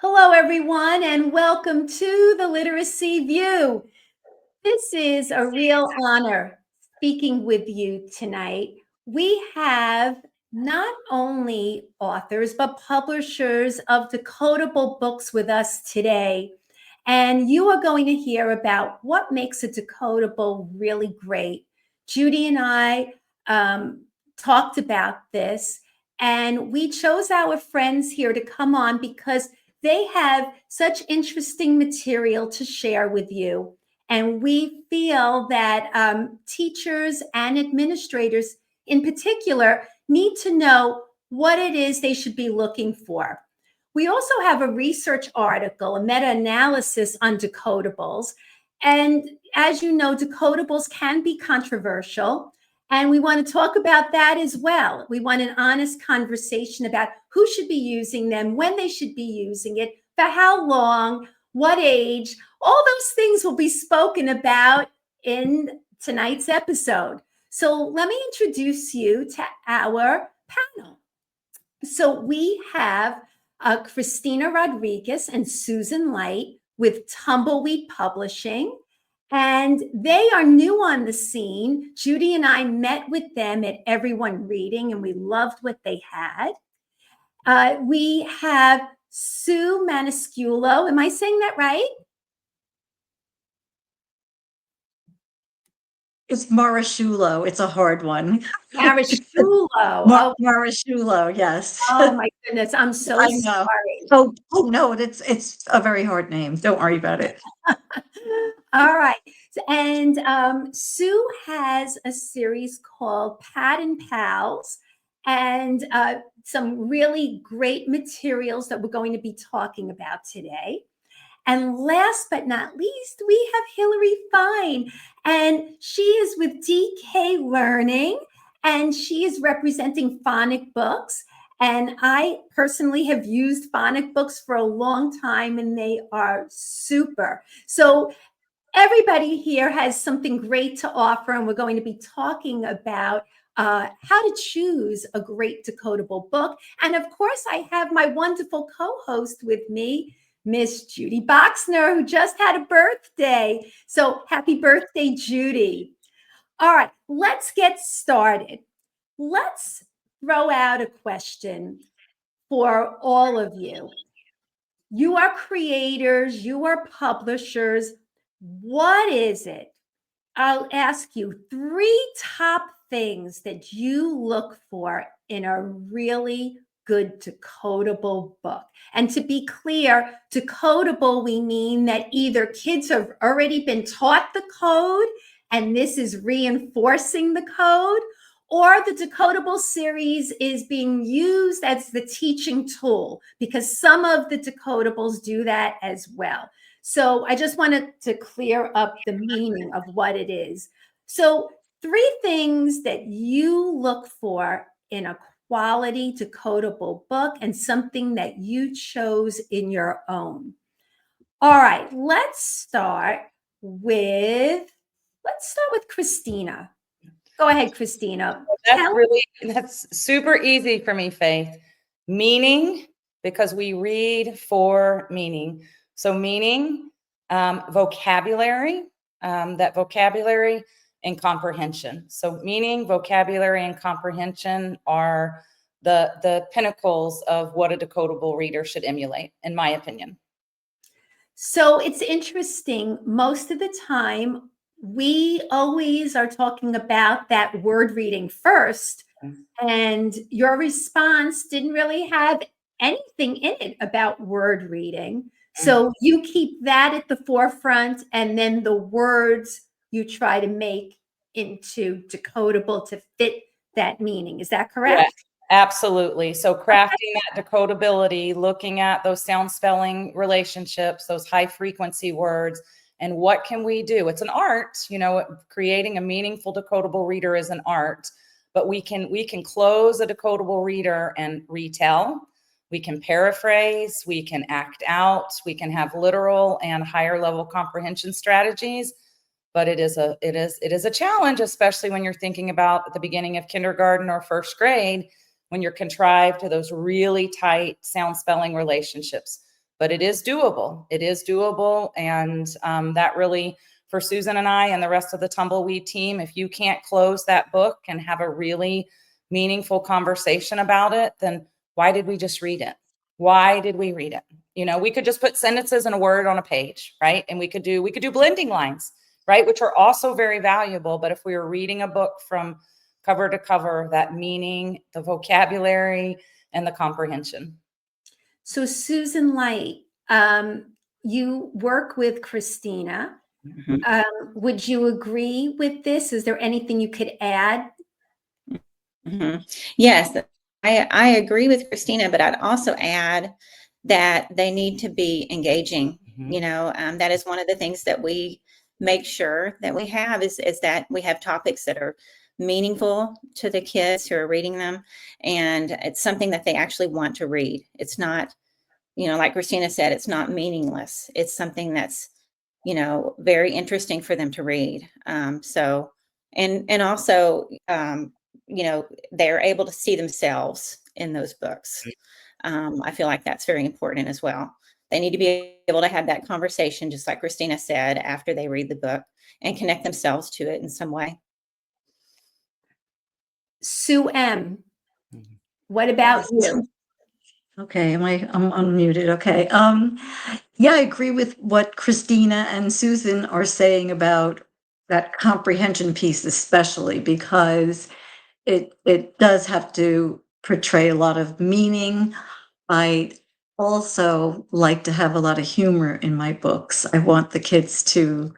Hello, everyone, and welcome to the Literacy View. This is a real honor speaking with you tonight. We have not only authors, but publishers of decodable books with us today. And you are going to hear about what makes a decodable really great. Judy and I talked about this, and we chose our friends here to come on because they have such interesting material to share with you. And we feel that teachers and administrators in particular need to know what it is they should be looking for. We also have a research article, a meta-analysis on decodables. And as you know, decodables can be controversial. And we want to talk about that as well. We want an honest conversation about who should be using them, when they should be using it, for how long, what age. All those things will be spoken about in tonight's episode. So let me introduce you to our panel. So we have Christina Rodriguez and Susan Light with Tumbleweed Publishing. And they are new on the scene. Judy and I met with them at Everyone Reading, and we loved what they had. We have Sue Manisculo. Am I saying that right? It's Marashulo. It's a hard one. Marishulo. Marashulo, yes. Oh my goodness. I'm so I know. sorry. Oh no, it's a very hard name. Don't worry about it. All right. And Sue has a series called Pat and Pals, and some really great materials that we're going to be talking about today. And last but not least, we have Hillary Fine, and she is with DK Learning, and she is representing phonic books. And I personally have used phonic books for a long time, and they are super. So everybody here has something great to offer, and we're going to be talking about how to choose a great decodable book. And of course, I have my wonderful co-host with me, Miss Judy Boxner, who just had a birthday. So happy birthday, Judy. All right, let's get started. Let's throw out a question for all of you. You are creators, you are publishers. What is it? I'll ask you 3 top things that you look for in a really good decodable book. And to be clear, decodable, we mean that either kids have already been taught the code and this is reinforcing the code, or the Decodable series is being used as the teaching tool, because some of the decodables do that as well. So I just wanted to clear up the meaning of what it is. So 3 things that you look for in a quality decodable book and something that you chose in your own. All right, let's start with Christina. Go ahead, Christina. That's super easy for me, Faith. Meaning, because we read for meaning. So meaning, vocabulary, that vocabulary and comprehension. So meaning, vocabulary, and comprehension are the pinnacles of what a decodable reader should emulate, in my opinion. So it's interesting. Most of the time, we always are talking about that word reading first, and your response didn't really have anything in it about word reading. So you keep that at the forefront, and then the words you try to make into decodable to fit that meaning. Is that correct? Yes, absolutely. So crafting that decodability, looking at those sound spelling relationships, those high frequency words, and what can we do? It's an art, creating a meaningful decodable reader is an art, but we can close a decodable reader and retell. We can paraphrase, we can act out, we can have literal and higher level comprehension strategies. But it is a challenge, especially when you're thinking about at the beginning of kindergarten or first grade, when you're contrived to those really tight sound spelling relationships. but it is doable. It is doable. And that really, for Susan and I and the rest of the Tumbleweed team, if you can't close that book and have a really meaningful conversation about it, then why did we just read it? Why did we read it? You know, we could just put sentences and a word on a page, right? And we could do blending lines, right? Which are also very valuable. But if we were reading a book from cover to cover, that meaning, the vocabulary, and the comprehension. So Susan Light, you work with Christina. Would you agree with this? Is there anything you could add? Yes, I agree with Christina, but I'd also add that they need to be engaging. You know, that is one of the things that we make sure that we have is that we have topics that are meaningful to the kids who are reading them, and it's something that they actually want to read. It's not, you know, like Christina said, it's not meaningless. It's something that's, you know, very interesting for them to read. So, and also, you know, they're able to see themselves in those books. I feel like that's very important as well. They need to be able to have that conversation, just like Christina said, after they read the book and connect themselves to it in some way. Sue M., what about you? Okay, I'm unmuted. Okay. Yeah, I agree with what Christina and Susan are saying about that comprehension piece, especially because it does have to portray a lot of meaning. I also like to have a lot of humor in my books. I want the kids to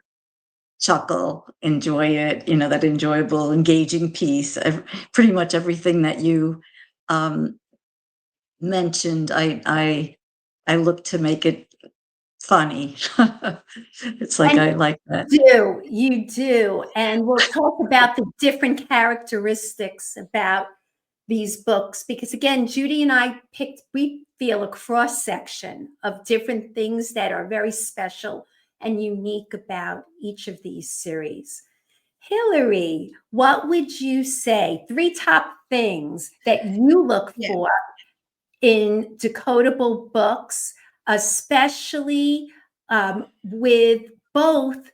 chuckle, enjoy it, you know, that enjoyable, engaging piece. Pretty much everything that you mentioned, I look to make it funny. It's like, And I like that. you do. And we'll talk about the different characteristics about these books, because again, Judy and I we feel a cross section of different things that are very special and unique about each of these series. Hillary, what would you say? 3 top things that you look for in decodable books, especially with both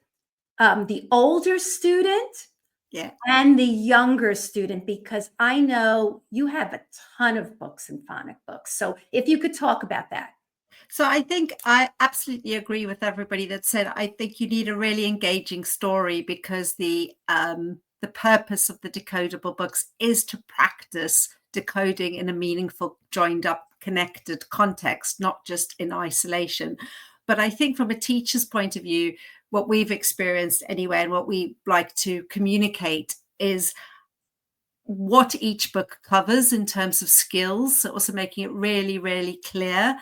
the older student and the younger student, because I know you have a ton of books and phonic books. So if you could talk about that. So I think I absolutely agree with everybody that said, I think you need a really engaging story, because the purpose of the decodable books is to practice decoding in a meaningful, joined up, connected context, not just in isolation. But I think from a teacher's point of view, what we've experienced anyway, and what we like to communicate is what each book covers in terms of skills. So also making it really, really clear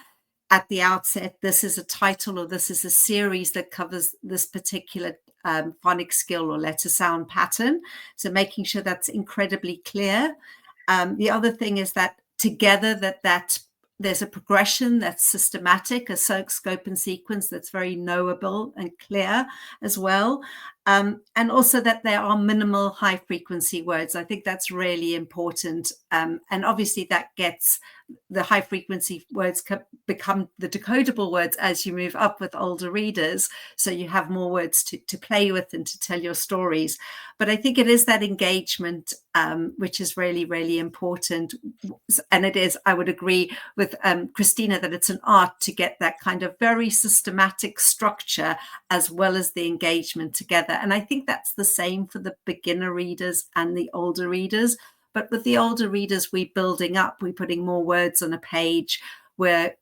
at the outset, this is a title or this is a series that covers this particular phonics skill or letter sound pattern. So making sure that's incredibly clear. The other thing is that together that there's a progression that's systematic, a scope and sequence that's very knowable and clear as well. And also that there are minimal high frequency words. I think that's really important. And obviously that gets the high frequency words become the decodable words as you move up with older readers. So you have more words to play with and to tell your stories. But I think it is that engagement, which is really, really important. And it is, I would agree with Christina, that it's an art to get that kind of very systematic structure as well as the engagement together. And I think that's the same for the beginner readers and the older readers. But with the older readers, we're building up, we're putting more words on a page, we're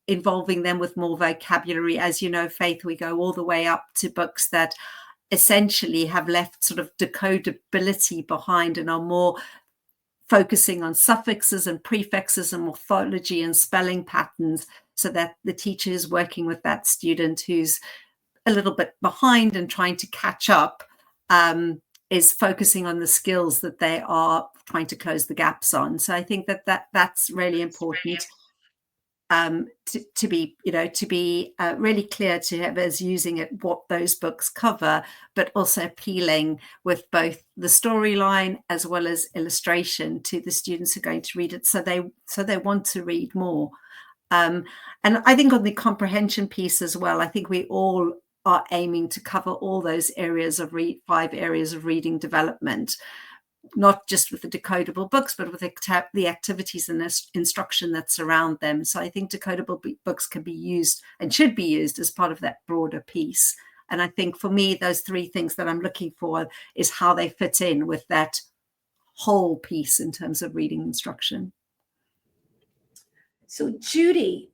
involving them with more vocabulary. As you know, Faith, we go all the way up to books that essentially have left sort of decodability behind and are more focusing on suffixes and prefixes and morphology and spelling patterns, so that the teacher is working with that student who's a little bit behind and trying to catch up, is focusing on the skills that they are trying to close the gaps on. So I think that's really important, to be really clear to whoever's using it what those books cover, but also appealing with both the storyline as well as illustration to the students who are going to read it, so they want to read more. And I think on the comprehension piece as well, I think we all are aiming to cover all those areas of 5 areas of reading development, not just with the decodable books, but with the activities and instruction that surround them. So I think decodable books can be used and should be used as part of that broader piece. And I think for me, those 3 things that I'm looking for is how they fit in with that whole piece in terms of reading instruction. So Judy,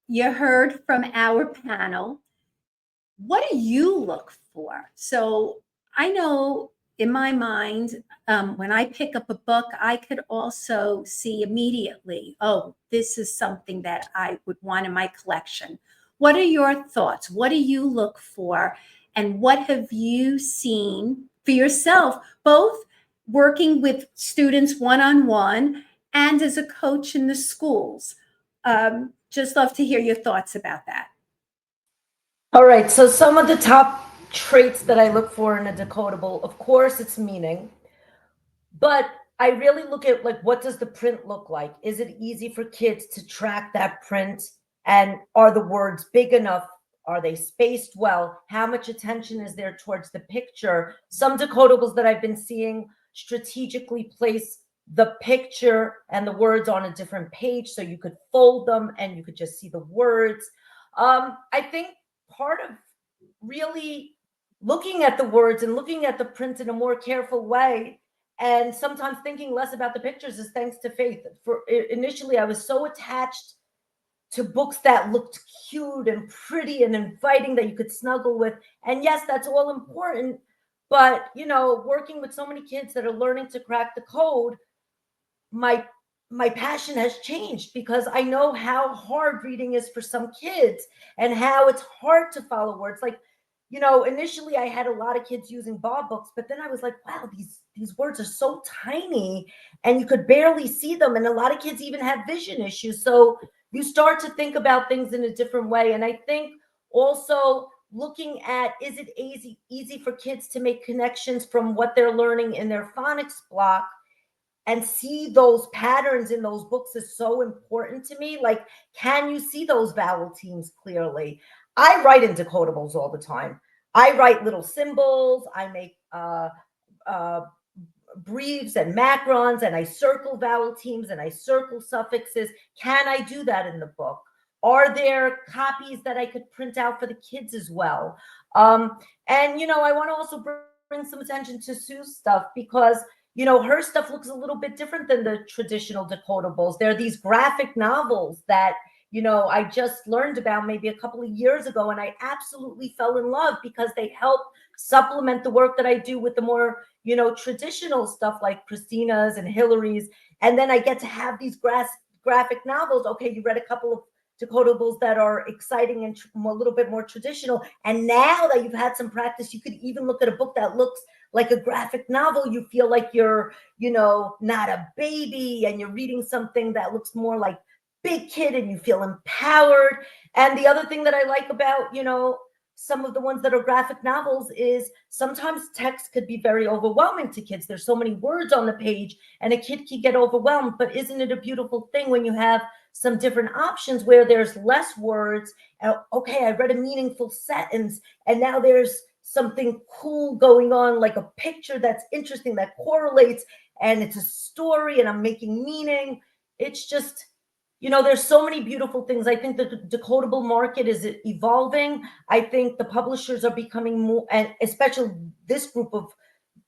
you heard from our panel. What do you look for? So I know in my mind, when I pick up a book, I could also see immediately, oh, this is something that I would want in my collection. What are your thoughts? What do you look for? And what have you seen for yourself, both working with students one-on-one and as a coach in the schools? Just love to hear your thoughts about that. All right, so some of the top traits that I look for in a decodable, of course, it's meaning, but I really look at, like, what does the print look like? Is it easy for kids to track that print? And are the words big enough? Are they spaced well? How much attention is there towards the picture? Some decodables that I've been seeing strategically place the picture and the words on a different page so you could fold them and you could just see the words. I think part of really looking at the words and looking at the print in a more careful way, and sometimes thinking less about the pictures, is thanks to Faith. For initially, I was so attached to books that looked cute and pretty and inviting that you could snuggle with. And yes, that's all important. But, you know, working with so many kids that are learning to crack the code, my passion has changed, because I know how hard reading is for some kids and how it's hard to follow words. Like, you know, initially I had a lot of kids using Bob books, but then I was like, wow, these words are so tiny and you could barely see them. And a lot of kids even have vision issues. So you start to think about things in a different way. And I think also looking at, is it easy for kids to make connections from what they're learning in their phonics block and see those patterns in those books is so important to me. Like, can you see those vowel teams clearly? I write in decodables all the time. I write little symbols. I make briefs and macrons, and I circle vowel teams and I circle suffixes. Can I do that in the book? Are there copies that I could print out for the kids as well? And, you know, I want to also bring some attention to Sue's stuff, because you know, her stuff looks a little bit different than the traditional decodables. There are these graphic novels that, you know, I just learned about maybe a couple of years ago, and I absolutely fell in love because they help supplement the work that I do with the more, you know, traditional stuff like Christina's and Hillary's. And then I get to have these graphic novels. Okay, you read a couple of decodables that are exciting and a little bit more traditional. And now that you've had some practice, you could even look at a book that looks like a graphic novel. You feel like you're, you know, not a baby, and you're reading something that looks more like big kid, and you feel empowered. And the other thing that I like about, you know, some of the ones that are graphic novels is sometimes text could be very overwhelming to kids. There's so many words on the page and a kid can get overwhelmed. But isn't it a beautiful thing when you have some different options where there's less words? Okay, I read a meaningful sentence, and now there's something cool going on, like a picture that's interesting, that correlates, and it's a story, and I'm making meaning. It's just, you know, there's so many beautiful things. I think the decodable market is evolving. I think the publishers are becoming more, and especially this group of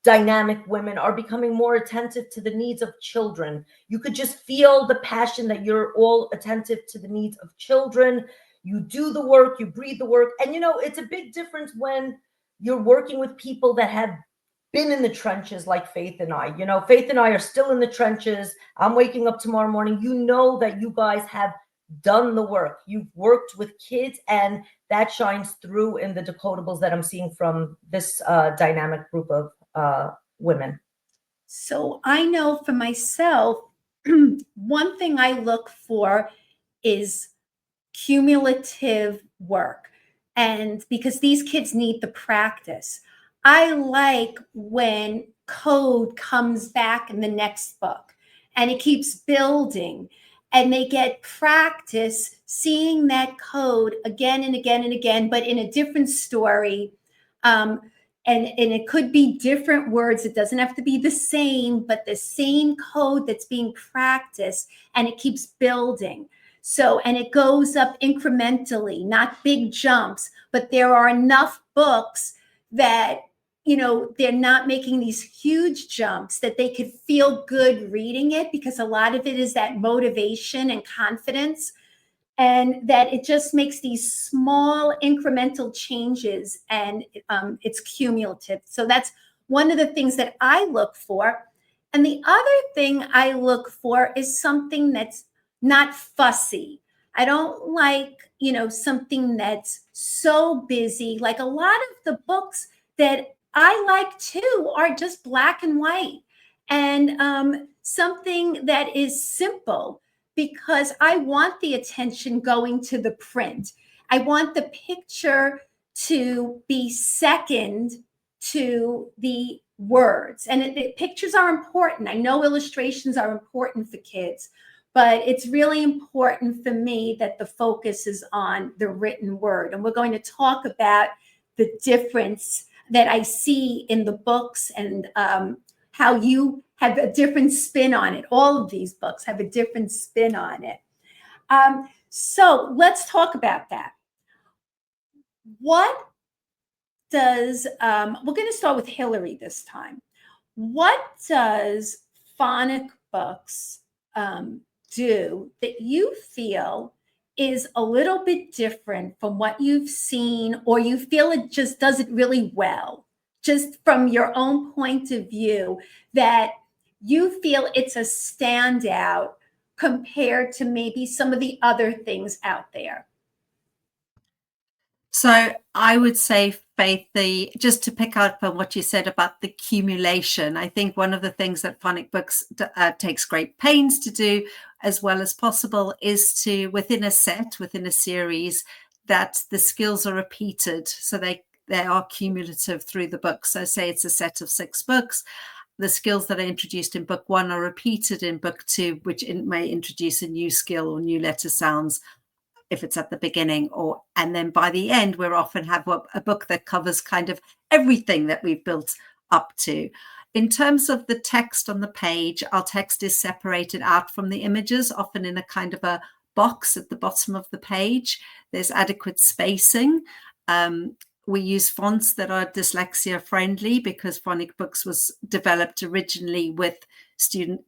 dynamic women, are becoming more attentive to the needs of children. You could just feel the passion that you're all attentive to the needs of children. You do the work, you breathe the work. And, you know, it's a big difference when you're working with people that have been in the trenches, like Faith and I. You know, Faith and I are still in the trenches. I'm waking up tomorrow morning. You know that you guys have done the work. You've worked with kids, and that shines through in the decodables that I'm seeing from this dynamic group of women. So I know for myself, one thing I look for is cumulative work. And because these kids need the practice, I like when code comes back in the next book and it keeps building. and they get practice seeing that code again and again and again, but in a different story. And it could be different words. It doesn't have to be the same, but the same code that's being practiced, and it keeps building. So, and it goes up incrementally, not big jumps, but there are enough books that, you know, they're not making these huge jumps, that they could feel good reading it, because a lot of it is that motivation and confidence, and that it just makes these small incremental changes, and it's cumulative. So that's one of the things that I look for. And the other thing I look for is something that's not fussy. I don't like, you know, something that's so busy. Like a lot of the books that I like too are just black and white, and something that is simple, because I want the attention going to the print. I want the picture to be second to the words. And the pictures are important. I know illustrations are important for kids, but it's really important for me that the focus is on the written word. And we're going to talk about the difference that I see in the books, and how you have a different spin on it. All of these books have a different spin on it. So let's talk about that. What does, we're going to start with Hillary this time. What does phonic books do that you feel is a little bit different from what you've seen, or you feel it just does it really well, just from your own point of view, that you feel it's a standout compared to maybe some of the other things out there? So I would say, Faith, just to pick up on what you said about the accumulation, I think one of the things that phonic books takes great pains to do as well as possible is to, within a set, within a series, that the skills are repeated. So they are cumulative through the book. So say it's a set of 6 books. The skills that are introduced in book 1 are repeated in book 2, which may introduce a new skill or new letter sounds if it's at the beginning, and then by the end, we'll often have a book that covers kind of everything that we've built up to. In terms of the text on the page, our text is separated out from the images, often in a kind of a box at the bottom of the page. There's adequate spacing. We use fonts that are dyslexia friendly, because phonic books was developed originally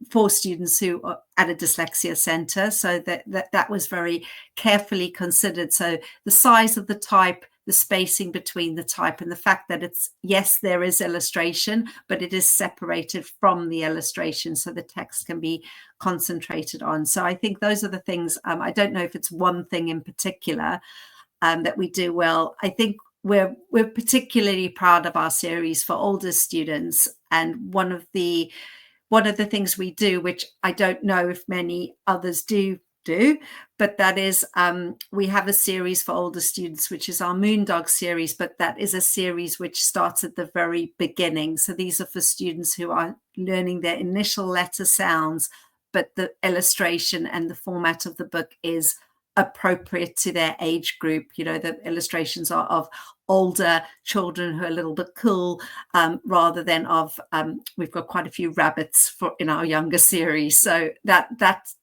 for students who are at a dyslexia center. So that was very carefully considered. So the size of the type, the spacing between the type, and the fact that yes, there is illustration, but it is separated from the illustration, so the text can be concentrated on. So I think those are the things. I don't know if it's one thing in particular that we do well. I think we're particularly proud of our series for older students, and one of the things we do, which I don't know if many others do, but that is we have a series for older students, which is our Moondog series, but that is a series which starts at the very beginning. So these are for students who are learning their initial letter sounds, but the illustration and the format of the book is appropriate to their age group. You know, the illustrations are of older children who are a little bit cool, rather than of we've got quite a few rabbits in our younger series. So that's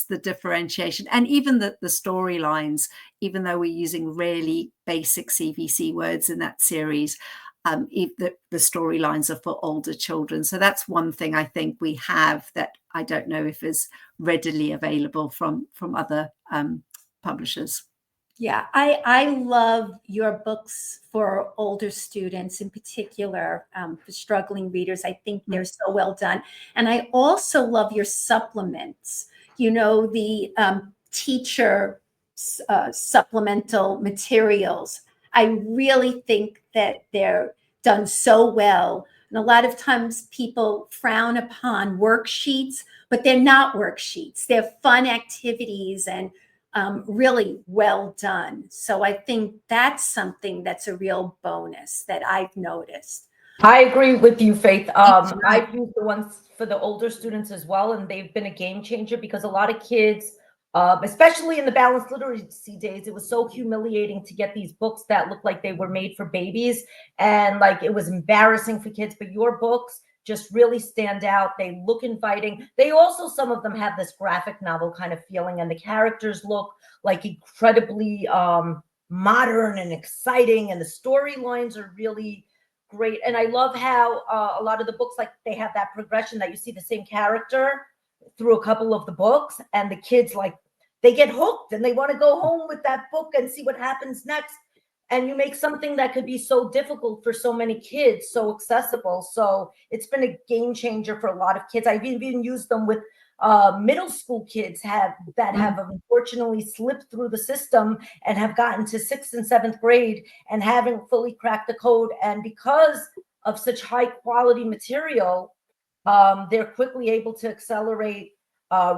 the differentiation. And even the storylines, even though we're using really basic CVC words in that series, the storylines are for older children. So that's one thing I think we have that I don't know if is readily available from other publishers. Yeah, I love your books for older students, in particular, for struggling readers. I think they're so well done. And I also love your supplements, you know, the teacher supplemental materials. I really think that they're done so well. And a lot of times people frown upon worksheets, but they're not worksheets. They're fun activities and really well done. So I think that's something that's a real bonus that I've noticed. I agree with you, Faith. I've used the ones for the older students as well, and they've been a game changer, because a lot of kids especially in the balanced literacy days. It was so humiliating to get these books that looked like they were made for babies, and like it was embarrassing for kids. But your books just really stand out. They look inviting. They also, some of them have this graphic novel kind of feeling, and the characters look like incredibly modern and exciting, and the storylines are really great. And I love how a lot of the books, like they have that progression that you see the same character through a couple of the books, and the kids, like, they get hooked and they want to go home with that book and see what happens next. And you make something that could be so difficult for so many kids so accessible. So it's been a game changer for a lot of kids. I've even used them with middle school kids have unfortunately slipped through the system and have gotten to 6th and 7th grade and haven't fully cracked the code. And because of such high quality material, they're quickly able to accelerate,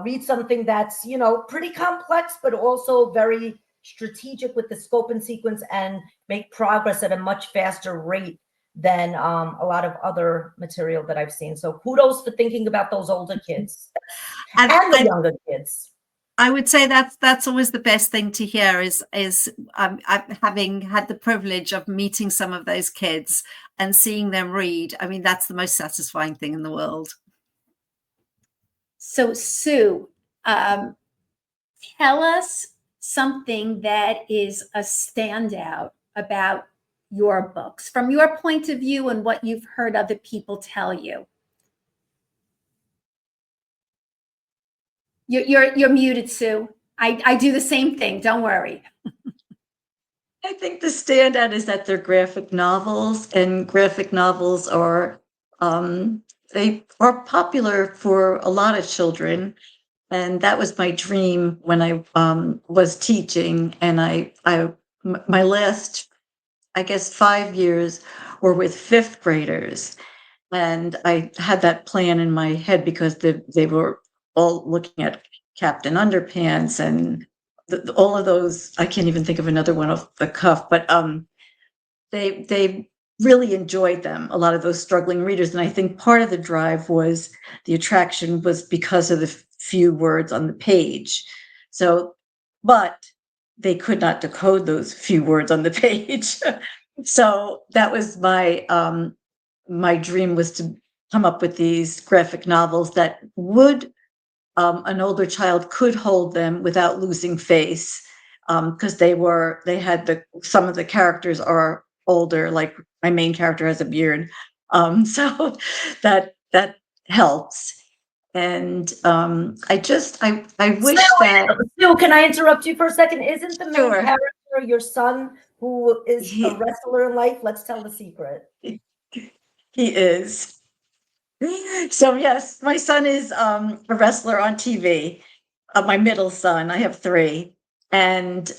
read something that's, you know, pretty complex, but also very strategic with the scope and sequence, and make progress at a much faster rate than a lot of other material that I've seen. So kudos for thinking about those older kids and the younger kids. I would say that's always the best thing to hear is having had the privilege of meeting some of those kids and seeing them read. I mean, that's the most satisfying thing in the world. So Sue, tell us something that is a standout about your books from your point of view and what you've heard other people tell you. You're muted, Sue. I do the same thing. Don't worry. I think the standout is that they're graphic novels, and graphic novels are they are popular for a lot of children. And that was my dream when I was teaching. And my last, I guess, 5 years were with 5th graders. And I had that plan in my head because they were all looking at Captain Underpants and all of those. I can't even think of another one off the cuff, but they really enjoyed them, a lot of those struggling readers. And I think part of the drive was the attraction was because of the few words on the page. So, but they could not decode those few words on the page. So that was my dream, was to come up with these graphic novels that would an older child could hold them without losing face, because they had some of the characters are older, like my main character has a beard, so that helps. And I wish that. Sue, can I interrupt you for a second? Isn't the main Sure. character your son, who is a wrestler in life? Let's tell the secret. He is. So yes, my son is a wrestler on TV. My middle son, I have 3, and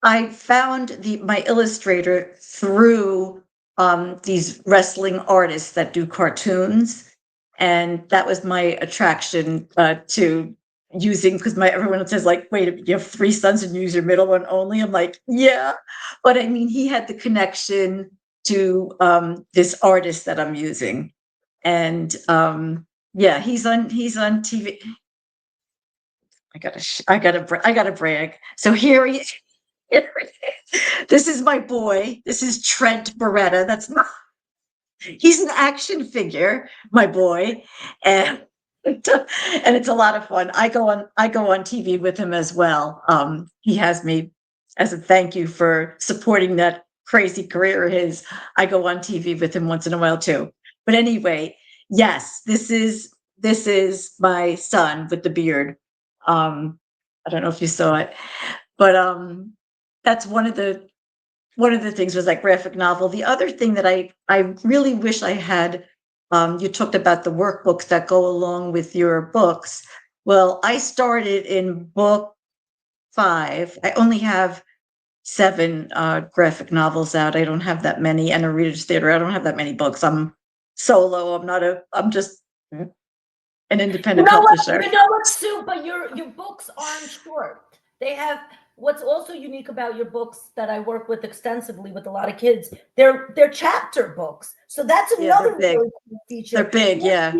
I found my illustrator through these wrestling artists that do cartoons, and that was my attraction to using, because everyone says, like, wait, you have 3 sons and you use your middle one only. I'm like, yeah, but I mean, he had the connection to this artist that I'm using, and yeah, he's on TV. I gotta brag. So here he is. This is my boy. This is Trent Beretta. He's an action figure, my boy, and it's a lot of fun. I go on TV with him as well. He has me as a thank you for supporting that crazy career of his. I go on TV with him once in a while too. But anyway, yes, this is my son with the beard. I don't know if you saw it, but that's one of the things, was that graphic novel. The other thing that I really wish I had, you talked about the workbooks that go along with your books. Well, I started in book 5. I only have 7 graphic novels out. I don't have that many, and a Reader's Theater. I don't have that many books. I'm solo. I'm just an independent publisher. You know what, Sue? But your books aren't short. They have. What's also unique about your books that I work with extensively with a lot of kids, they're chapter books. So that's another really cool feature. They're big, yeah.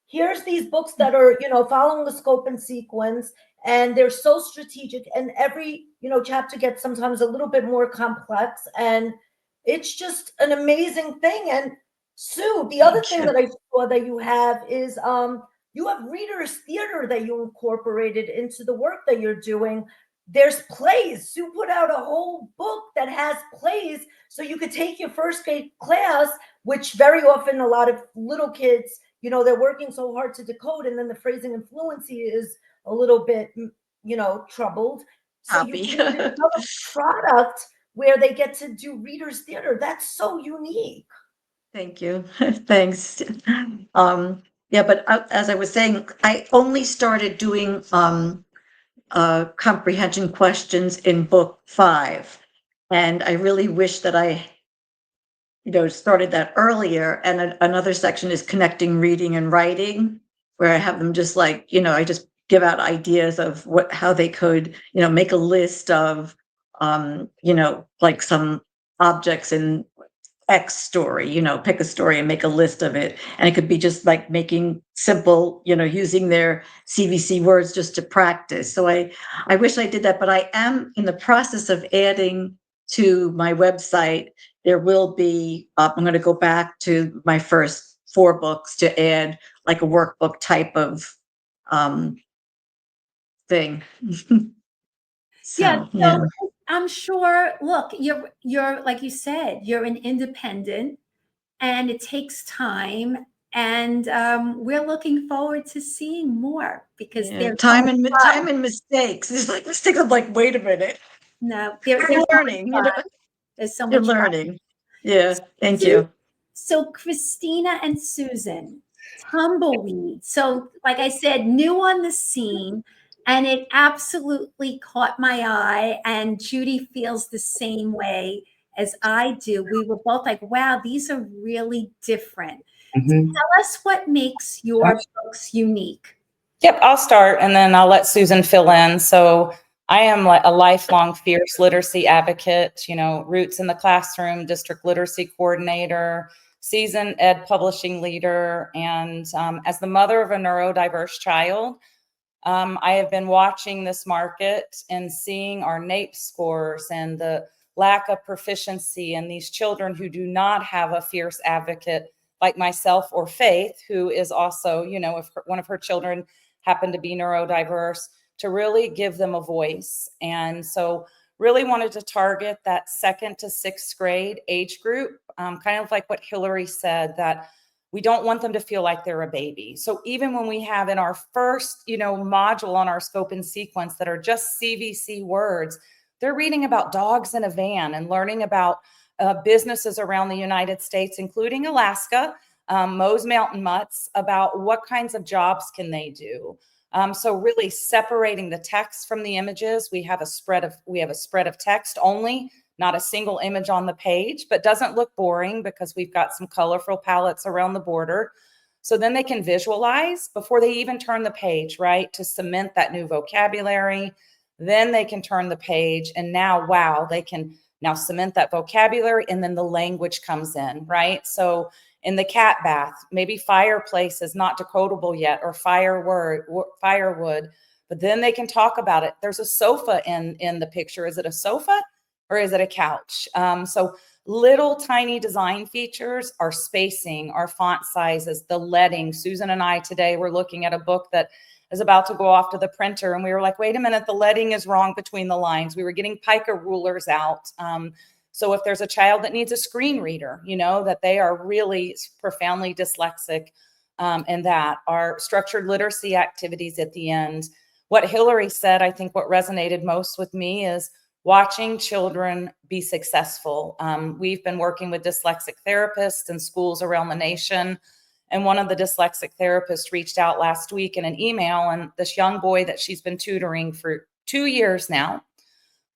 here's these books that are, following the scope and sequence, and they're so strategic, and every, chapter gets sometimes a little bit more complex, and it's just an amazing thing. And Sue, the other thing that I saw that you have is you have readers theater that you incorporated into the work that you're doing. There's plays. Sue put out a whole book that has plays, so you could take your first grade class, which very often a lot of little kids, they're working so hard to decode, and then the phrasing and fluency is a little bit, troubled. So you created another product where they get to do readers theater. That's so unique. Thank you. Thanks. Yeah, but as I was saying, I only started doing comprehension questions in book 5. And I really wish that I, started that earlier. And another section is connecting reading and writing, where I have them just like, I just give out ideas of how they could, make a list of, like some objects in X story, pick a story and make a list of it. And it could be just like making simple, using their CVC words just to practice. So I wish I did that, but I am in the process of adding to my website. There will be, I'm going to go back to my first 4 books to add like a workbook type of thing. Yeah, So, yeah. I'm sure, look, you're like you said, you're an independent, and it takes time, and we're looking forward to seeing more, because Yeah, there's time so and mistakes. It's like mistakes. I'm like, wait a minute. no, You're there's so much learning. fun. There's so You're much fun. learning. Yeah, thank So, you. so Christina and Susan, tumbleweed. So, like I said, new on the scene, and it absolutely caught my eye. And Judy feels the same way as I do. We were both like, wow, these are really different. Tell us what makes your books unique. Yep, I'll start and then I'll let Susan fill in. So I am like a lifelong fierce literacy advocate, roots in the classroom, district literacy coordinator, seasoned ed publishing leader. And as the mother of a neurodiverse child, I have been watching this market and seeing our NAEP scores and the lack of proficiency in these children who do not have a fierce advocate like myself or Faith, who is also, if one of her children happened to be neurodiverse, to really give them a voice. And so really wanted to target that 2nd to 6th grade age group, kind of like what Hillary said, that we don't want them to feel like they're a baby. So even when we have in our first, module on our scope and sequence that are just CVC words, they're reading about dogs in a van and learning about businesses around the United States, including Alaska, Moe's Mountain Mutts, about what kinds of jobs can they do. So really separating the text from the images. We have a spread of text only, not a single image on the page, but doesn't look boring because we've got some colorful palettes around the border. So then they can visualize before they even turn the page, right? To cement that new vocabulary. Then they can turn the page, and now, wow, they can now cement that vocabulary, and then the language comes in, right? So in the cat bath, maybe fireplace is not decodable yet, or firewood, but then they can talk about it. There's a sofa in the picture. Is it a sofa or is it a couch? So little tiny design features, our spacing, our font sizes, the leading. Susan and I today were looking at a book that is about to go off to the printer, and we were like, wait a minute, the leading is wrong between the lines. We were getting pica rulers out. So if there's a child that needs a screen reader, that they are really profoundly dyslexic, and that our structured literacy activities at the end. What Hillary said, I think what resonated most with me is watching children be successful. We've been working with dyslexic therapists in schools around the nation. And one of the dyslexic therapists reached out last week in an email, and this young boy that she's been tutoring for 2 years now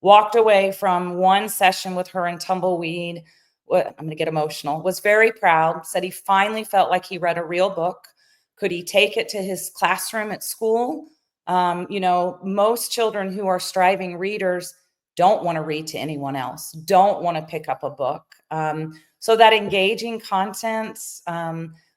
walked away from one session with her in Tumbleweed. I'm going to get emotional, was very proud, said he finally felt like he read a real book. Could he take it to his classroom at school? Most children who are striving readers don't want to read to anyone else, don't want to pick up a book. So that engaging content,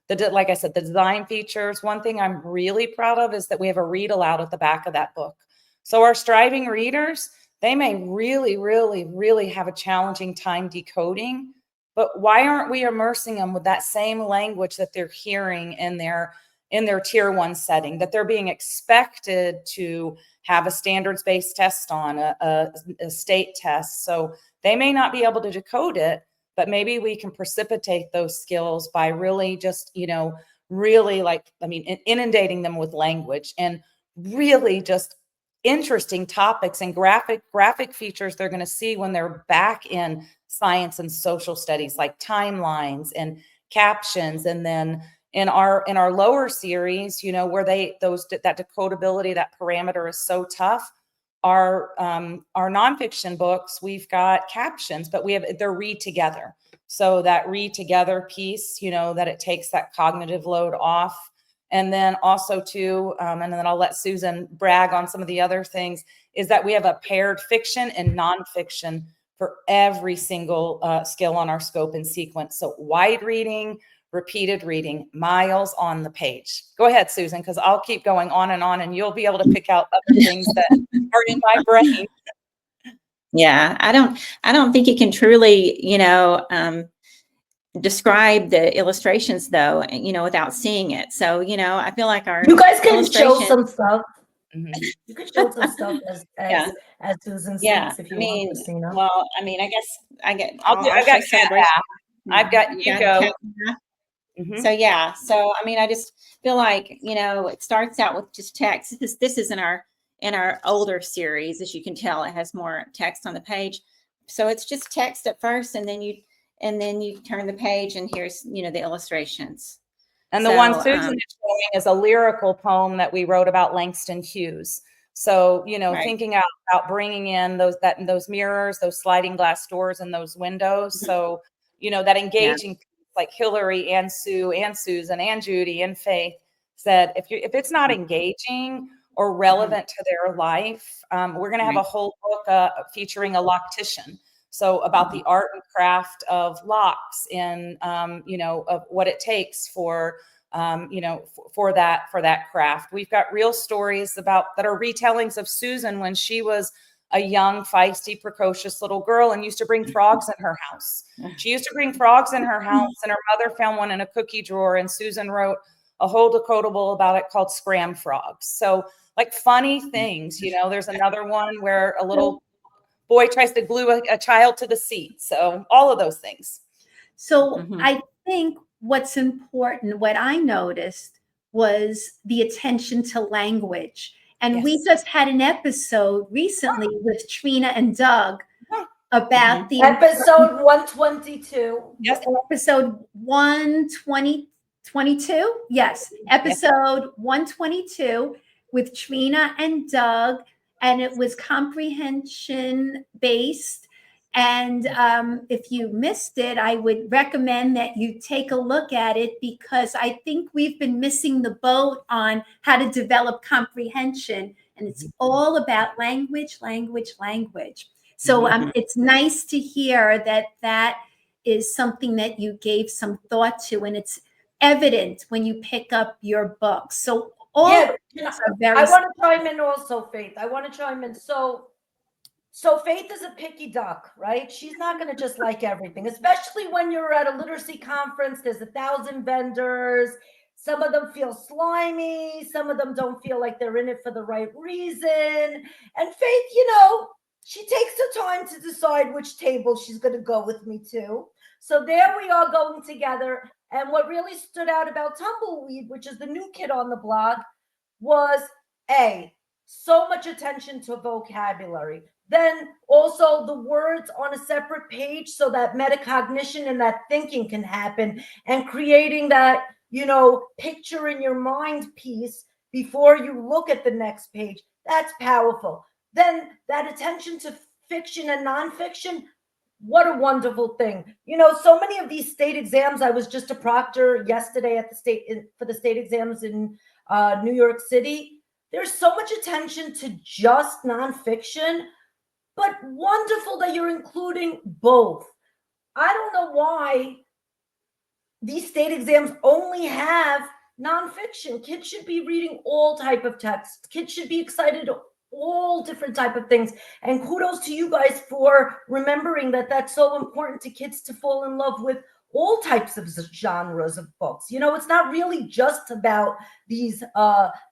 like I said, the design features. One thing I'm really proud of is that we have a read aloud at the back of that book. So our striving readers, they may really, really, really have a challenging time decoding, but why aren't we immersing them with that same language that they're hearing in their tier 1 setting, that they're being expected to have a standards-based test on, a state test. So they may not be able to decode it, but maybe we can precipitate those skills by really just, really inundating them with language and really just interesting topics and graphic features they're going to see when they're back in science and social studies, like timelines and captions. And then in our lower series, where that decodability, that parameter is so tough, our nonfiction books, we've got captions, but they're read together. So that read together piece, that it takes that cognitive load off. And then also too, and then I'll let Susan brag on some of the other things, is that we have a paired fiction and nonfiction for every single skill on our scope and sequence. So wide reading, repeated reading, miles on the page. Go ahead, Susan, because I'll keep going on, and you'll be able to pick out other things that are in my brain. Yeah, I don't think you can truly, describe the illustrations though, without seeing it. So, I feel like you guys can show illustration- some stuff. Mhm. You could show some stuff as Susan speaks if you want, Christina. Well, I guess I've got celebration. I've got you go. Mm-hmm. So yeah, I just feel like it starts out with just text. This is in our older series, as you can tell, it has more text on the page. So it's just text at first, and then you turn the page, and here's the illustrations. And the one Susan is showing is a lyrical poem that we wrote about Langston Hughes. So right. Thinking about bringing in those mirrors, those sliding glass doors, and those windows. So that engaging. Yeah. Like Hillary and Sue and Susan and Judy and Faith said, if it's not engaging or relevant to their life, we're going to have a whole book featuring a loctician. So about the art and craft of locks and, of what it takes for that craft. We've got real stories that are retellings of Susan when she was a young, feisty, precocious little girl and used to bring frogs in her house. She used to bring frogs in her house, and her mother found one in a cookie drawer, and Susan wrote a whole decodable about it called Scram Frogs. So like funny things, there's another one where a little boy tries to glue a child to the seat. So all of those things. So I think what's important, what I noticed was the attention to language. And we just had an episode recently with Trina and Doug about the episode 122. Yes, episode 122. Yes, episode 122 with Trina and Doug, and it was comprehension based. And if you missed it, I would recommend that you take a look at it, because I think we've been missing the boat on how to develop comprehension. And it's all about language, language, language. So it's nice to hear that is something that you gave some thought to, and it's evident when you pick up your book. So all are very. I want to chime in also, Faith. I want to chime in. So Faith is a picky duck, right? She's not going to just like everything, especially when you're at a literacy conference. There's 1,000 vendors. Some of them feel slimy. Some of them don't feel like they're in it for the right reason. And Faith, she takes the time to decide which table she's going to go with me to. So there we are going together. And what really stood out about Tumbleweed, which is the new kid on the block, was so much attention to vocabulary. Then also the words on a separate page so that metacognition and that thinking can happen, and creating that, picture in your mind piece before you look at the next page. That's powerful. Then that attention to fiction and nonfiction, what a wonderful thing. So many of these state exams, I was just a proctor yesterday at for the state exams in New York City. There's so much attention to just nonfiction, but wonderful that you're including both. I don't know why these state exams only have nonfiction. Kids should be reading all type of text. Kids should be excited all different type of things. And kudos to you guys for remembering that that's so important to kids to fall in love with all types of genres of books. You know, it's not really just about these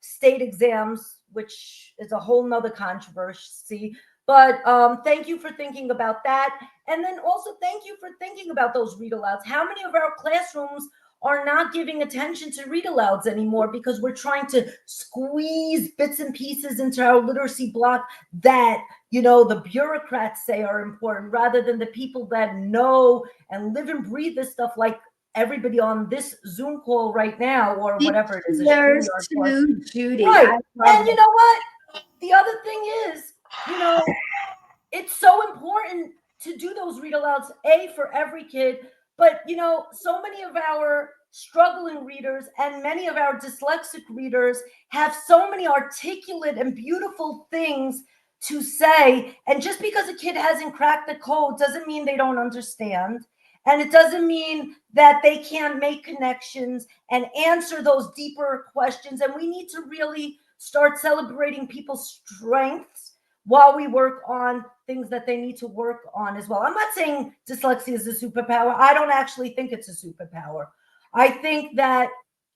state exams, which is a whole nother controversy. But thank you for thinking about that. And then also thank you for thinking about those read alouds. How many of our classrooms are not giving attention to read alouds anymore because we're trying to squeeze bits and pieces into our literacy block that, you know, the bureaucrats say are important, rather than the people that know and live and breathe this stuff, like everybody on this Zoom call right now, or whatever it is. Cheers to Judy. Right. And it. you know what? The other thing is, you know, it's so important to do those read alouds, for every kid. But, you know, so many of our struggling readers and many of our dyslexic readers have so many articulate and beautiful things to say. And just because a kid hasn't cracked the code doesn't mean they don't understand. And it doesn't mean that they can't make connections and answer those deeper questions. And we need to really start celebrating people's strengths while we work on things that they need to work on as well. I'm not saying dyslexia is a superpower. I don't actually think it's a superpower. I think that,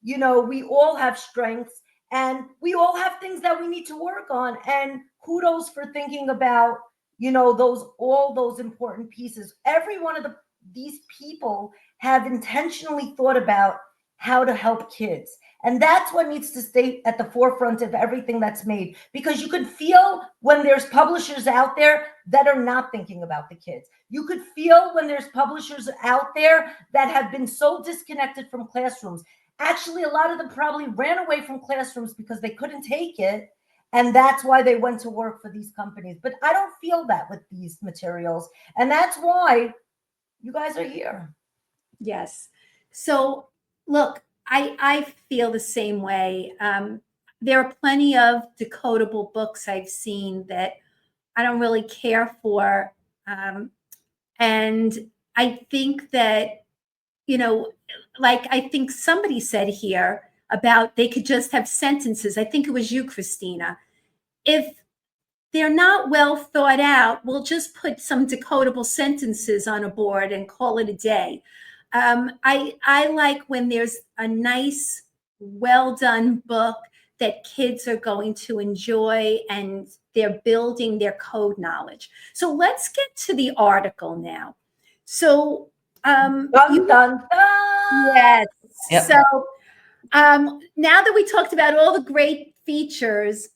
you know, we all have strengths and we all have things that we need to work on. And kudos for thinking about, you know, all those important pieces. Every one of these people have intentionally thought about how to help kids. And that's what needs to stay at the forefront of everything that's made, because you could feel when there's publishers out there that are not thinking about the kids. You could feel when there's publishers out there that have been so disconnected from classrooms. Actually, a lot of them probably ran away from classrooms because they couldn't take it. And that's why they went to work for these companies. But I don't feel that with these materials. And that's why you guys are here. Yes. So look, I feel the same way. There are plenty of decodable books I've seen that I don't really care for. And I think that, you know, like I think somebody said here about they could just have sentences. I think it was you, Christina. If they're not well thought out, we'll just put some decodable sentences on a board and call it a day. I like when there's a nice, well done book that kids are going to enjoy and they're building their code knowledge. So let's get to the article now. So, Dun, dun, dun. yes. Yep. So now that we talked about all the great features,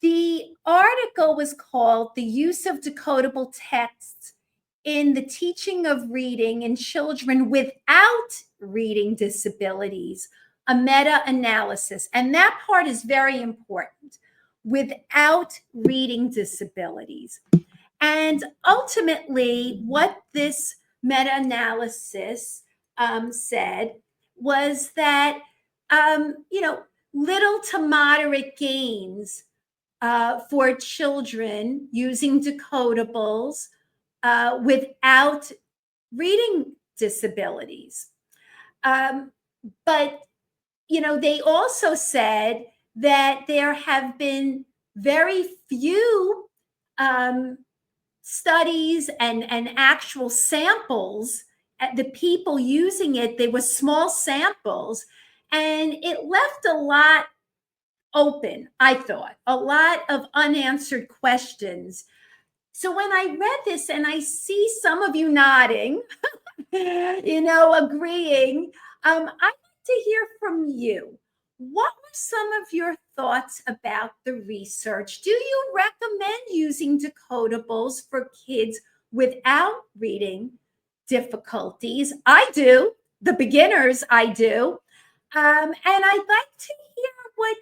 the article was called "The Use of Decodable Texts in the Teaching of Reading in Children Without Reading Disabilities, a meta-analysis." And that part is very important, without reading disabilities. And ultimately, what this meta-analysis said was that, you know, little to moderate gains for children using decodables without reading disabilities. But, you know, they also said that there have been very few studies and actual samples. The people using it, they were small samples, and it left a lot open, I thought, a lot of unanswered questions. So when I read this and I see some of you nodding, you know, agreeing, I'd like to hear from you. What were some of your thoughts about the research? Do you recommend using decodables for kids without reading difficulties? I do. The beginners, I do. And I'd like to hear what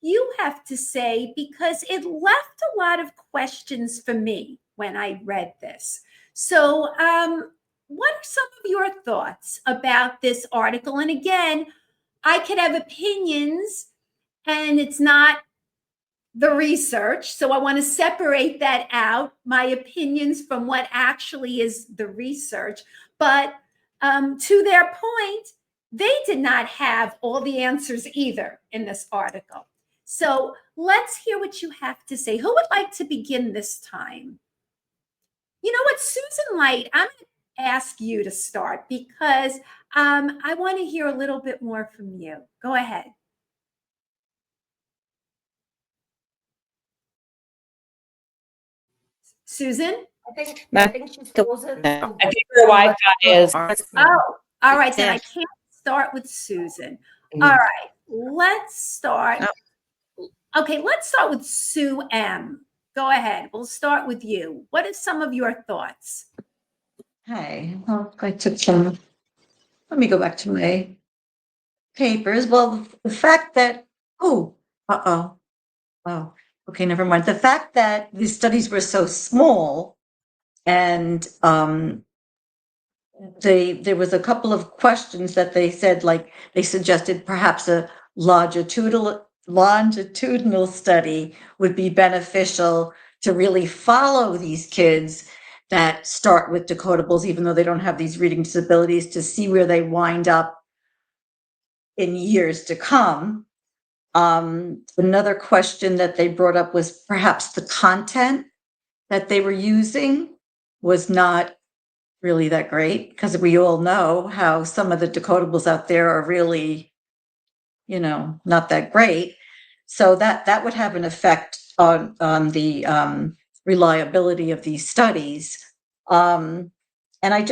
you have to say, because it left a lot of questions for me when I read this. So what are some of your thoughts about this article? And again, I could have opinions and it's not the research. So I want to separate that out, my opinions from what actually is the research. But to their point, they did not have all the answers either in this article. So let's hear what you have to say. Who would like to begin this time? You know what, Susan Light, I'm going to ask you to start because I want to hear a little bit more from you. Go ahead. Susan? I think she's frozen. I think her Wi-Fi is. Oh, all right. Then I can't start with Susan. All right. Let's start. Okay, let's start with Sue M. Go ahead. We'll start with you. What are some of your thoughts? Hi. Well, I took some. Let me go back to my papers. Well, the fact that, oh, okay, never mind. The fact that these studies were so small and there was a couple of questions that they said, like they suggested perhaps a longitudinal study would be beneficial to really follow these kids that start with decodables, even though they don't have these reading disabilities, to see where they wind up in years to come. Another question that they brought up was perhaps the content that they were using was not really that great, because we all know how some of the decodables out there are really, not that great. So that would have an effect on the reliability of these studies. And I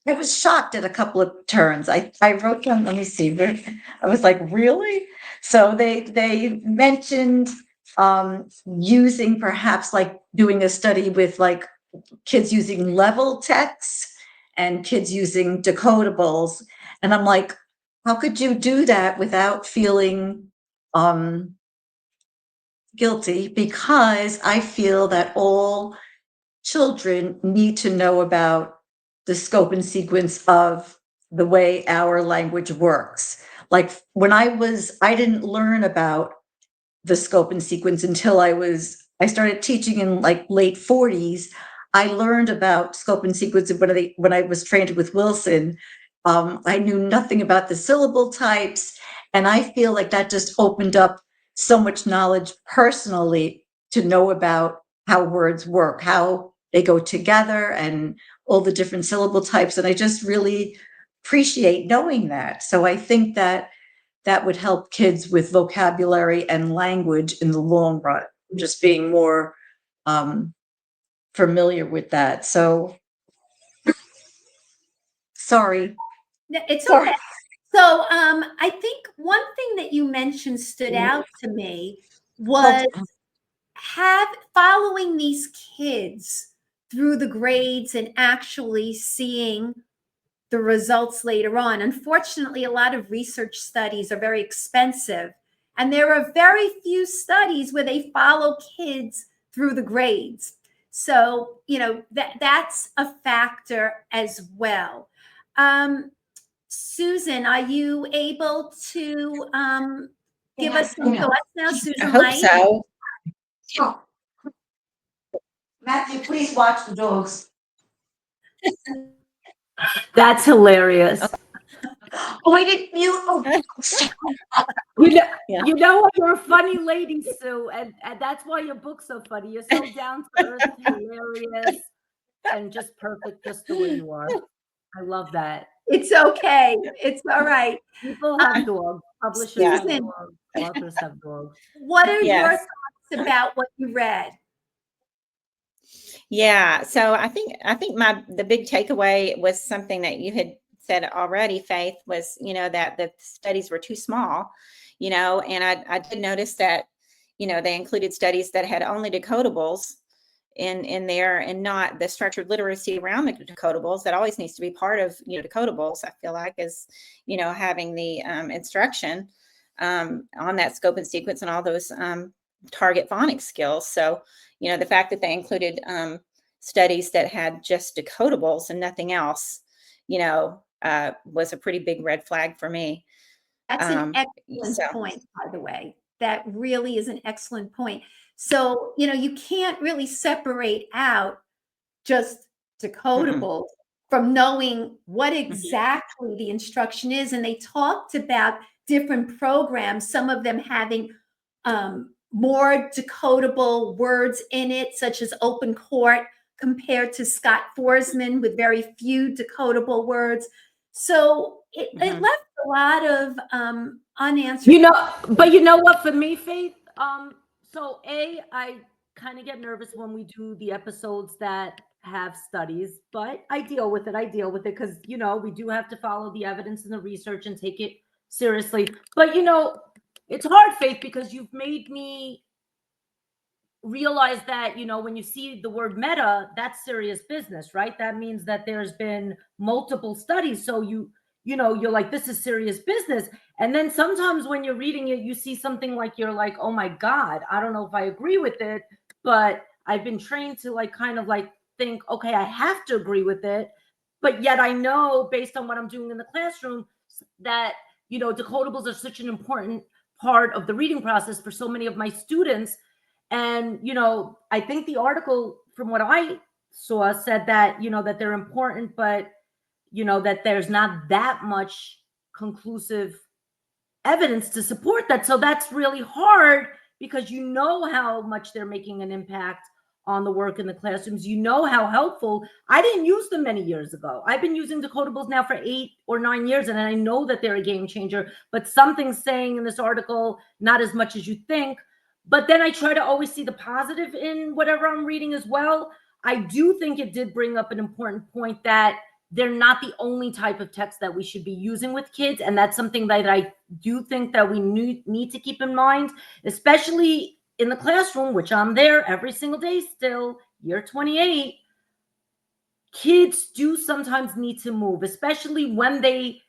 was shocked at a couple of turns. I wrote down, let me see, I was like, really? So they mentioned using perhaps like doing a study with like kids using level text and kids using decodables. And I'm like, how could you do that without feeling guilty? Because I feel that all children need to know about the scope and sequence of the way our language works. Like when I didn't learn about the scope and sequence until I started teaching in like late 40s. I learned about scope and sequence when I was trained with Wilson. I knew nothing about the syllable types. And I feel like that just opened up so much knowledge personally to know about how words work, how they go together and all the different syllable types. And I just really appreciate knowing that. So I think that would help kids with vocabulary and language in the long run, just being more familiar with that. So, sorry. It's okay. So I think one thing that you mentioned stood out to me was following these kids through the grades and actually seeing the results later on. Unfortunately, a lot of research studies are very expensive, and there are very few studies where they follow kids through the grades. So, that's a factor as well. Susan, are you able to give us some thoughts now, Susan? I hope so. Oh. Matthew, please watch the dogs. That's hilarious. Oh, I didn't mute. Oh. You know what? You're a funny lady, Sue, and that's why your book's so funny. You're so down to earth, hilarious, and just perfect, just the way you are. I love that. It's okay. It's all right. People have dogs. Publishers have dogs. Authors have dogs. What are your thoughts about what you read? Yeah, so I think the big takeaway was something that you had said already, Faith, was that the studies were too small, and I did notice that they included studies that had only decodables in there and not the structured literacy around the decodables. That always needs to be part of decodables. I feel like is having the instruction on that scope and sequence and all those target phonics skills. So the fact that they included studies that had just decodables and nothing else, was a pretty big red flag for me. That's an excellent point, by the way. That really is an excellent point. So, you can't really separate out just decodables from knowing what exactly the instruction is. And they talked about different programs, some of them having more decodable words in it, such as Open Court, compared to Scott Forsman with very few decodable words. So it left a lot of unanswered. But you know what, for me, Faith, so I kind of get nervous when we do the episodes that have studies, but I deal with it because, we do have to follow the evidence and the research and take it seriously. But, it's hard, Faith, because you've made me realize that, when you see the word meta, that's serious business, right? That means that there's been multiple studies. So you're like, this is serious business. And then sometimes when you're reading it, you see something like, you're like, oh my God, I don't know if I agree with it, but I've been trained to kind of think, okay, I have to agree with it. But yet I know, based on what I'm doing in the classroom, that, decodables are such an important part of the reading process for so many of my students. And, I think the article, from what I saw, said that, that they're important, but, that there's not that much conclusive evidence to support that. So that's really hard, because you know how much they're making an impact on the work in the classrooms. You know how helpful. I didn't use them many years ago. I've been using Decodables now for 8 or 9 years, and I know that they're a game changer. But something's saying in this article, not as much as you think. But then I try to always see the positive in whatever I'm reading as well. I do think it did bring up an important point that they're not the only type of text that we should be using with kids. And that's something that I do think that we need to keep in mind, especially in the classroom, which I'm there every single day still, year 28. Kids do sometimes need to move, especially when they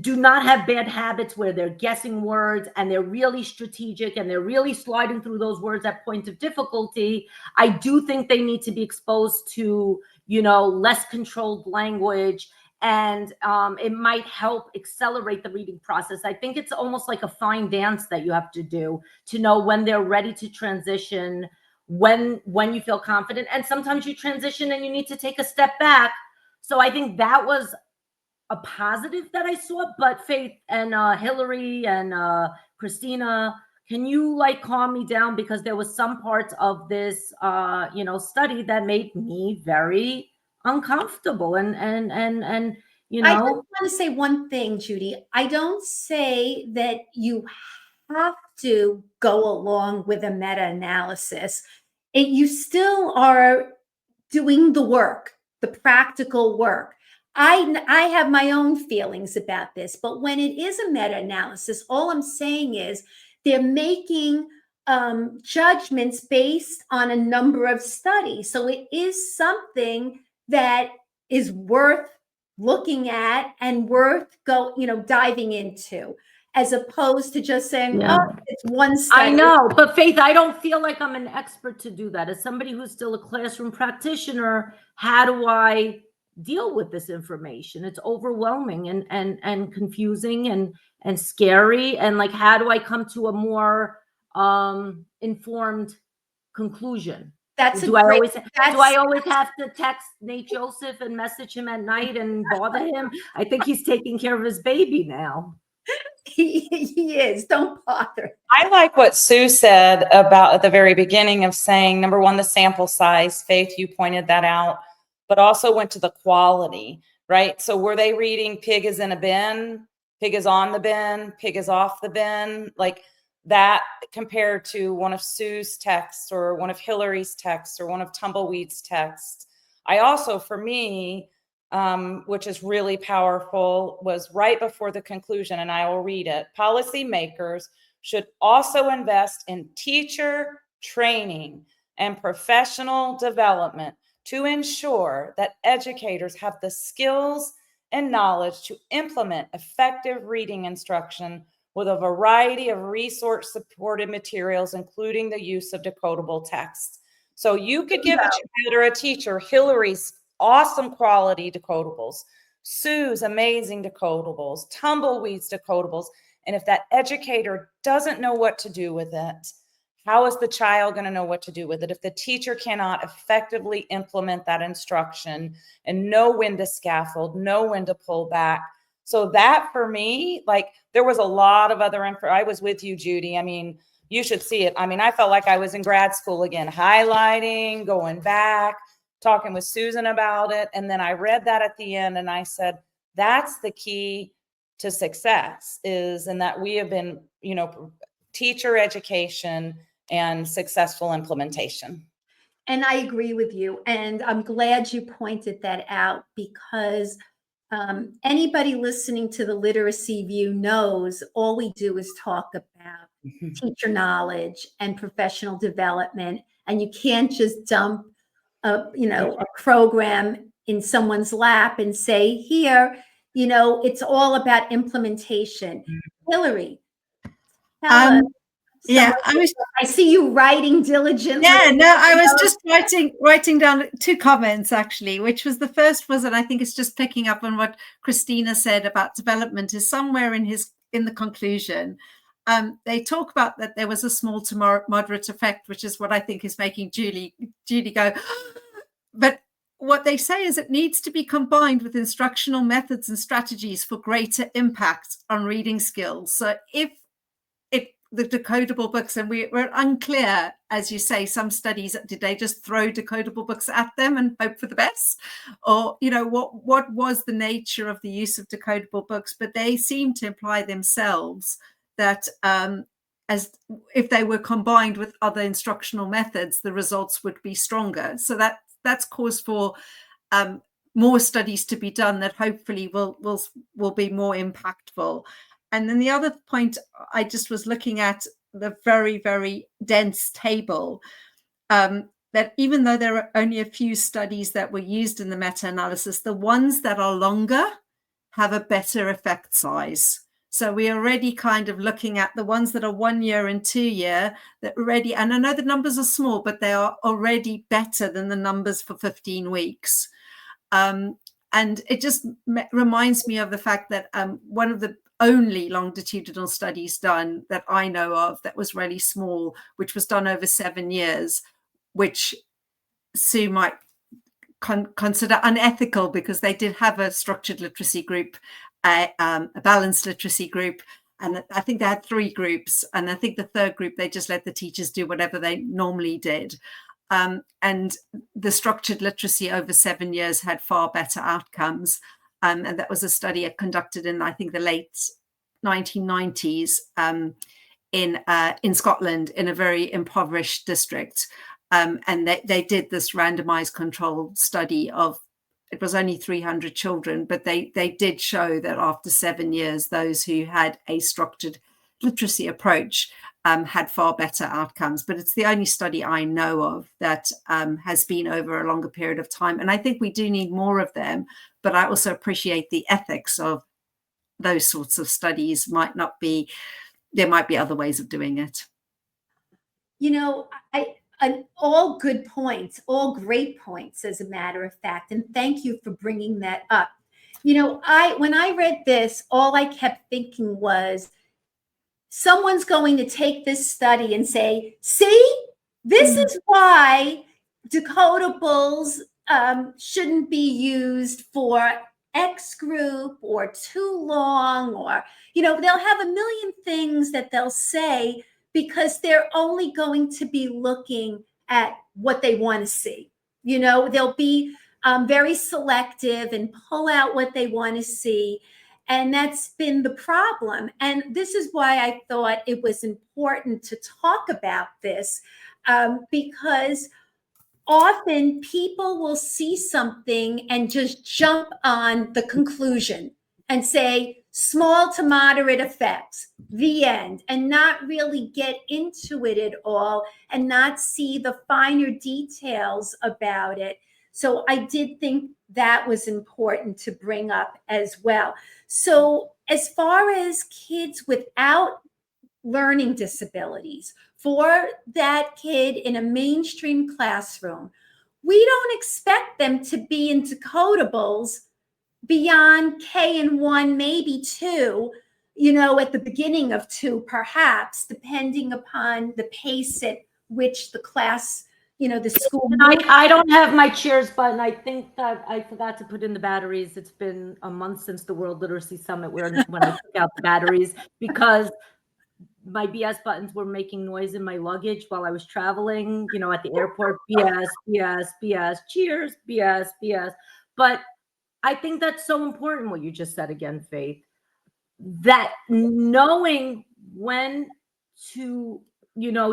do not have bad habits where they're guessing words and they're really strategic and they're really sliding through those words at point of difficulty. I do think they need to be exposed to, less controlled language, and it might help accelerate the reading process. I think it's almost like a fine dance that you have to do to know when they're ready to transition, when you feel confident. And sometimes you transition and you need to take a step back. So I think that was a positive that I saw. But Faith and Hillary and Christina, can you calm me down, because there was some parts of this study that made me very uncomfortable, and I just want to say one thing, Judy. I don't say that you have to go along with a meta-analysis. You still are doing the work, the practical work. I have my own feelings about this, but when it is a meta-analysis, all I'm saying is they're making judgments based on a number of studies. So it is something that is worth looking at and worth diving into, as opposed to just saying, oh, it's one study. I know, but Faith, I don't feel like I'm an expert to do that. As somebody who's still a classroom practitioner, how do I deal with this information? It's overwhelming and confusing and scary. And how do I come to a more informed conclusion? Do I always have to text Nate Joseph and message him at night and bother him? I think he's taking care of his baby now. He is. Don't bother. I like what Sue said about at the very beginning of saying, number one, the sample size. Faith, you pointed that out, but also went to the quality, right? So were they reading pig is in a bin, pig is on the bin, pig is off the bin, like that, compared to one of Sue's texts or one of Hillary's texts or one of Tumbleweed's texts? I also, for me, which is really powerful, was right before the conclusion, and I will read it. Policymakers should also invest in teacher training and professional development to ensure that educators have the skills and knowledge to implement effective reading instruction with a variety of resource-supported materials, including the use of decodable text. So you could give a child or a teacher Hillary's awesome quality decodables, Sue's amazing decodables, Tumbleweed's decodables, and if that educator doesn't know what to do with it, how is the child going to know what to do with it if the teacher cannot effectively implement that instruction and know when to scaffold, know when to pull back? So that for me, like there was a lot of other info. I was with you, Judy. I mean, you should see it. I mean, I felt like I was in grad school again, highlighting, going back, talking with Susan about it. And then I read that at the end and I said, that's the key to success is, and that we have been, you know, teacher education and successful implementation. And I agree with you. And I'm glad you pointed that out because anybody listening to the Literacy View knows all we do is talk about teacher knowledge and professional development. And you can't just dump a program in someone's lap and say, here, it's all about implementation. Hillary, tell us. Yeah, I see you writing diligently. Yeah, no, I was just writing down two comments actually, which was the first was, and I think it's just picking up on what Christina said about development, is somewhere in the conclusion. They talk about that there was a small to moderate effect, which is what I think is making Judy go. But what they say is it needs to be combined with instructional methods and strategies for greater impact on reading skills. So if the decodable books, and we're unclear, as you say, some studies, did they just throw decodable books at them and hope for the best? Or, what was the nature of the use of decodable books? But they seem to imply themselves that as if they were combined with other instructional methods, the results would be stronger. So that's cause for more studies to be done that hopefully will be more impactful. And then the other point, I just was looking at the very, very dense table, that even though there are only a few studies that were used in the meta-analysis, the ones that are longer have a better effect size. So we're already kind of looking at the ones that are 1 year and 2 year that already, and I know the numbers are small, but they are already better than the numbers for 15 weeks. And it just reminds me of the fact that one of the only longitudinal studies done that I know of that was really small, which was done over 7 years, which Sue might consider unethical because they did have a structured literacy group, a balanced literacy group, and I think they had 3 groups. And I think the third group, they just let the teachers do whatever they normally did. And the structured literacy over 7 years had far better outcomes. And that was a study conducted in, I think, the late 1990s in Scotland, in a very impoverished district. And they did this randomized controlled study of, it was only 300 children, but they did show that after 7 years, those who had a structured literacy approach had far better outcomes. But it's the only study I know of that has been over a longer period of time. And I think we do need more of them. But I also appreciate the ethics of those sorts of studies. There might be other ways of doing it. All good points, all great points, as a matter of fact. And thank you for bringing that up. When I read this, all I kept thinking was, someone's going to take this study and say, see, this is why decodables shouldn't be used for X group or too long, or, they'll have a million things that they'll say because they're only going to be looking at what they want to see. They'll be very selective and pull out what they want to see. And that's been the problem. And this is why I thought it was important to talk about this, because often people will see something and just jump on the conclusion and say small to moderate effects, the end, and not really get into it at all and not see the finer details about it. So I did think that was important to bring up as well. So as far as kids without learning disabilities, for that kid in a mainstream classroom, we don't expect them to be in decodables beyond K and 1, maybe 2, at the beginning of 2, perhaps, depending upon the pace at which the class, the school. I don't have my cheers button. I think that I forgot to put in the batteries. It's been a month since the World Literacy Summit when I took out the batteries because my BS buttons were making noise in my luggage while I was traveling, at the airport. BS, BS, BS, cheers, BS, BS. But I think that's so important what you just said again, Faith, that knowing when to,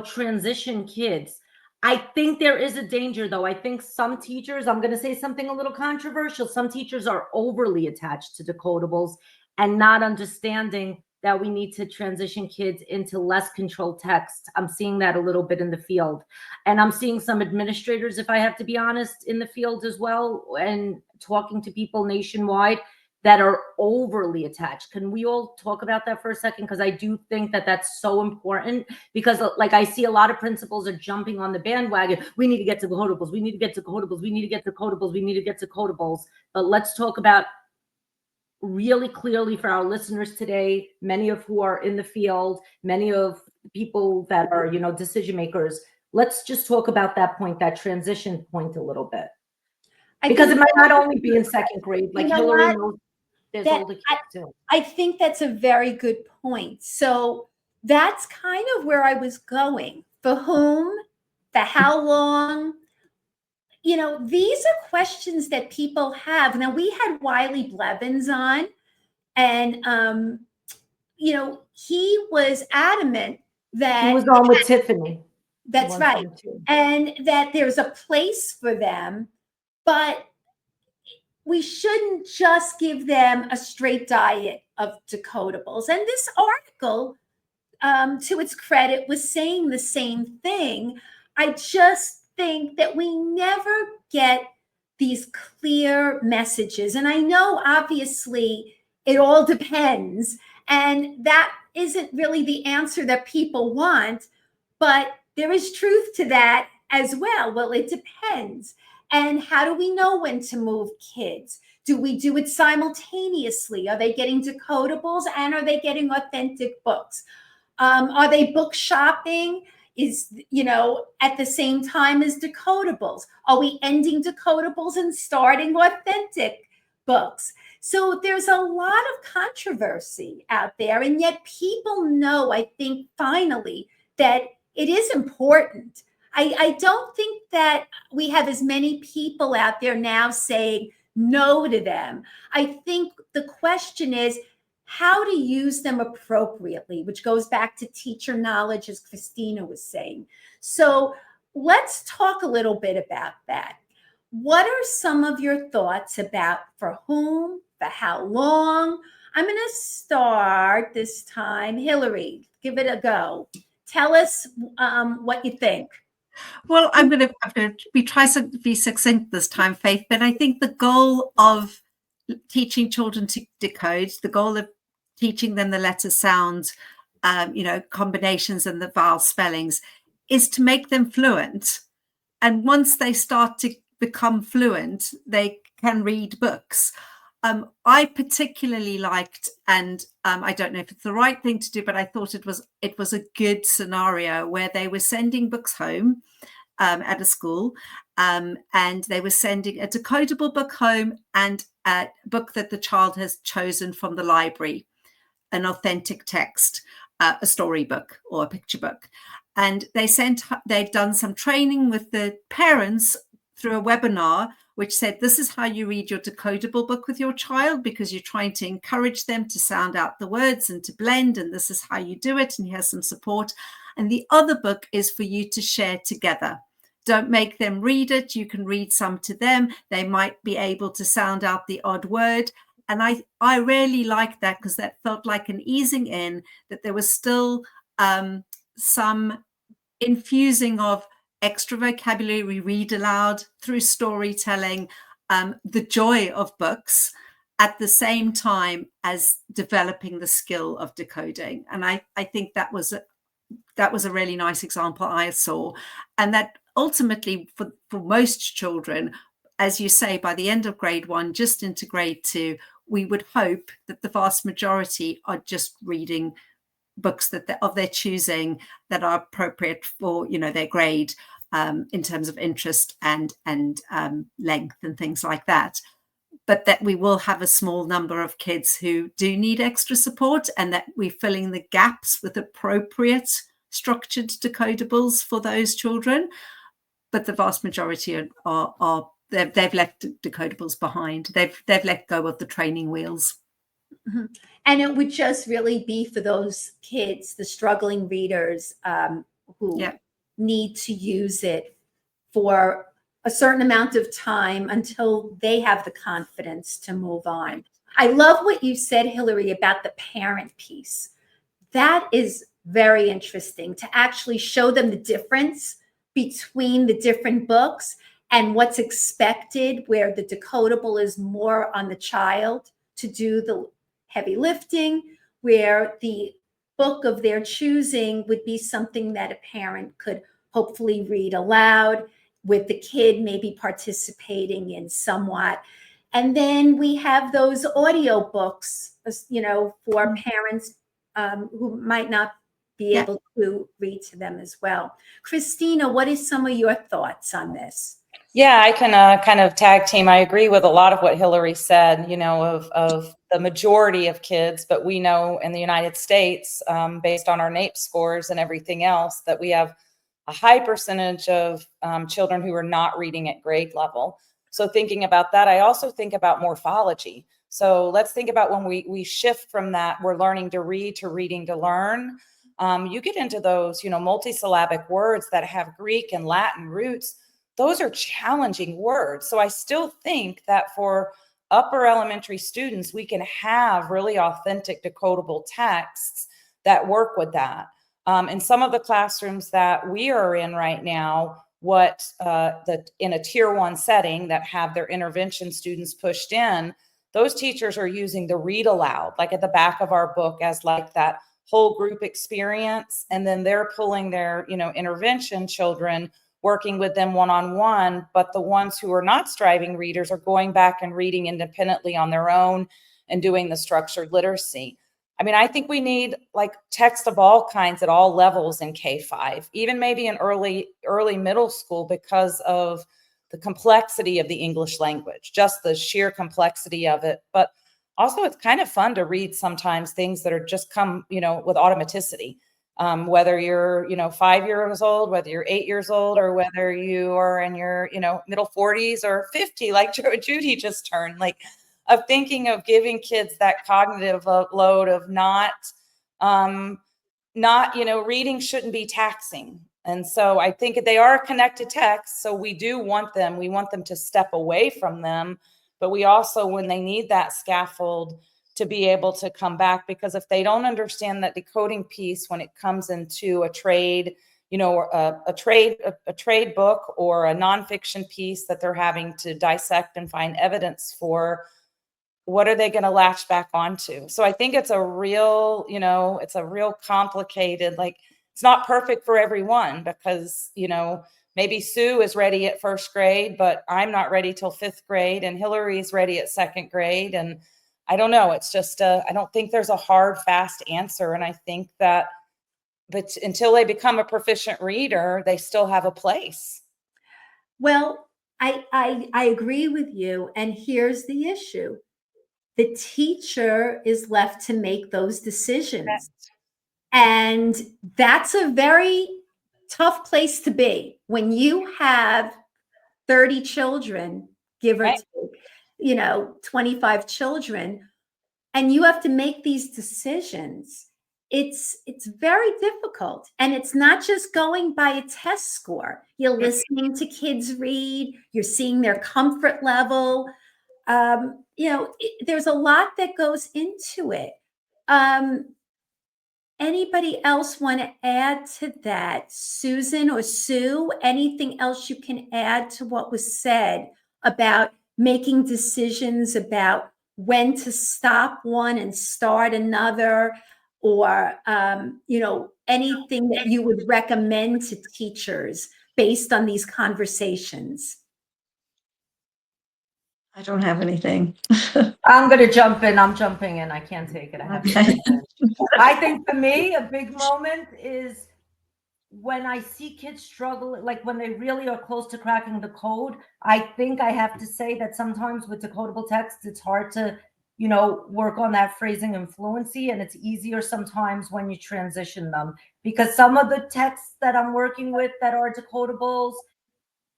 transition kids. I think there is a danger, though. I think some teachers, I'm going to say something a little controversial, some teachers are overly attached to decodables and not understanding that we need to transition kids into less controlled text. I'm seeing that a little bit in the field. And I'm seeing some administrators, if I have to be honest, in the field as well, and talking to people nationwide that are overly attached. Can we all talk about that for a second? Because I do think that that's so important, because like I see a lot of principals are jumping on the bandwagon. We need to get to decodables. We need to get to decodables. We need to get to decodables. We need to get to decodables. But let's talk about really clearly for our listeners today, many of who are in the field, many of the people that are, decision makers. Let's just talk about that point, that transition point a little bit. Because it might not only be in second grade, like Hillary knows there's older kids too. I think that's a very good point. So that's kind of where I was going. For whom, for how long? These are questions that people have. Now, we had Wiley Blevins on, and, he was adamant that he was on with Tiffany. That's right. And that there's a place for them, but we shouldn't just give them a straight diet of decodables. And this article, to its credit, was saying the same thing. I just think that we never get these clear messages. And I know, obviously, it all depends. And that isn't really the answer that people want. But there is truth to that as well. Well, it depends. And how do we know when to move kids? Do we do it simultaneously? Are they getting decodables and are they getting authentic books? Are they book shopping? At the same time as decodables? Are we ending decodables and starting authentic books? So there's a lot of controversy out there. And yet people know, I think, finally, that it is important. I don't think that we have as many people out there now saying no to them. I think the question is how to use them appropriately, which goes back to teacher knowledge, as Christina was saying. So let's talk a little bit about that. What are some of your thoughts about for whom, for how long? I'm going to start this time. Hillary, give it a go. Tell us what you think. Well, I'm going to try to be succinct this time, Faith, but I think the goal of teaching children to decode, the goal of teaching them the letter sounds, combinations and the vowel spellings, is to make them fluent. And once they start to become fluent, they can read books. I particularly liked, and I don't know if it's the right thing to do, but I thought it was a good scenario where they were sending books home at a school, and they were sending a decodable book home and a book that the child has chosen from the library, an authentic text, a storybook or a picture book. And they'd done some training with the parents through a webinar, which said, this is how you read your decodable book with your child, because you're trying to encourage them to sound out the words and to blend, and this is how you do it, and here's some support. And the other book is for you to share together. Don't make them read it. You can read some to them. They might be able to sound out the odd word. And I really liked that, because that felt like an easing in, that there was still some infusing of extra vocabulary, we read aloud through storytelling, the joy of books, at the same time as developing the skill of decoding. And I think that was a really nice example I saw. And that ultimately for most children, as you say, by the end of grade 1, just into grade 2, we would hope that the vast majority are just reading books that of their choosing that are appropriate for, you know, their grade, in terms of interest and length and things like that. But that we will have a small number of kids who do need extra support, and that we're filling the gaps with appropriate structured decodables for those children. But the vast majority are they've left decodables behind. They've let go of the training wheels. Mm-hmm. And it would just really be for those kids, the struggling readers, who need to use it for a certain amount of time until they have the confidence to move on. I love what you said, Hillary, about the parent piece. That is very interesting, to actually show them the difference between the different books and what's expected, where the decodable is more on the child to do the heavy lifting, where the book of their choosing would be something that a parent could hopefully read aloud, with the kid maybe participating in somewhat. And then we have those audio books, you know, for parents who might not be able to read to them as well. Christina, what is some of your thoughts on this? Yeah, I can kind of tag team. I agree with a lot of what Hillary said, you know, of the majority of kids, but we know in the United States, based on our NAEP scores and everything else, that we have a high percentage of children who are not reading at grade level. So thinking about that, I also think about morphology. So let's think about when we shift from that, we're learning to read to reading to learn. You get into those, you know, multisyllabic words that have Greek and Latin roots. Those are challenging words. So I still think that for upper elementary students, we can have really authentic decodable texts that work with that. In some of the classrooms that we are in right now, in a tier 1 setting that have their intervention students pushed in, those teachers are using the read aloud, like at the back of our book, as like that whole group experience. And then they're pulling their, you know, intervention children, working with them one-on-one, but the ones who are not striving readers are going back and reading independently on their own and doing the structured literacy. I mean, I think we need like text of all kinds at all levels in K-5, even maybe in early middle school, because of the complexity of the English language, just the sheer complexity of it. But also it's kind of fun to read sometimes things that are just come, you know, with automaticity. Whether you're, you know, 5 years old, whether you're 8 years old, or whether you are in your, you know, middle 40s or 50, like Judy just turned, like, of thinking of giving kids that cognitive load of not, you know, reading shouldn't be taxing. And so I think they are connected texts. So we do want them, we want them to step away from them, but we also, when they need that scaffold, to be able to come back, because if they don't understand that decoding piece when it comes into a trade, you know, a trade book or a nonfiction piece that they're having to dissect and find evidence for, what are they going to latch back onto? So I think it's a real, you know, it's a real complicated, like, it's not perfect for everyone, because, you know, maybe Sue is ready at 1st grade, but I'm not ready till 5th grade, and Hillary's ready at 2nd grade. And I don't know. It's just, I don't think there's a hard, fast answer. And I think that, but until they become a proficient reader, they still have a place. Well, I agree with you. And here's the issue. The teacher is left to make those decisions. And that's a very tough place to be when you have 30 children, give or take, you know, 25 children, and you have to make these decisions. It's very difficult. And it's not just going by a test score. You're listening to kids read, you're seeing their comfort level. You know, there's a lot that goes into it. Anybody else want to add to that? Susan or Sue, anything else you can add to what was said about making decisions about when to stop one and start another, or, you know, anything that you would recommend to teachers based on these conversations? I don't have anything. I'm going to jump in. I'm jumping in. I can't take it. I have to Okay. jump in. I think for me, a big moment is when I see kids struggle, like when they really are close to cracking the code. I think I have to say that sometimes with decodable text, it's hard to, work on that phrasing and fluency. And it's easier sometimes when you transition them, because some of the texts that I'm working with that are decodables,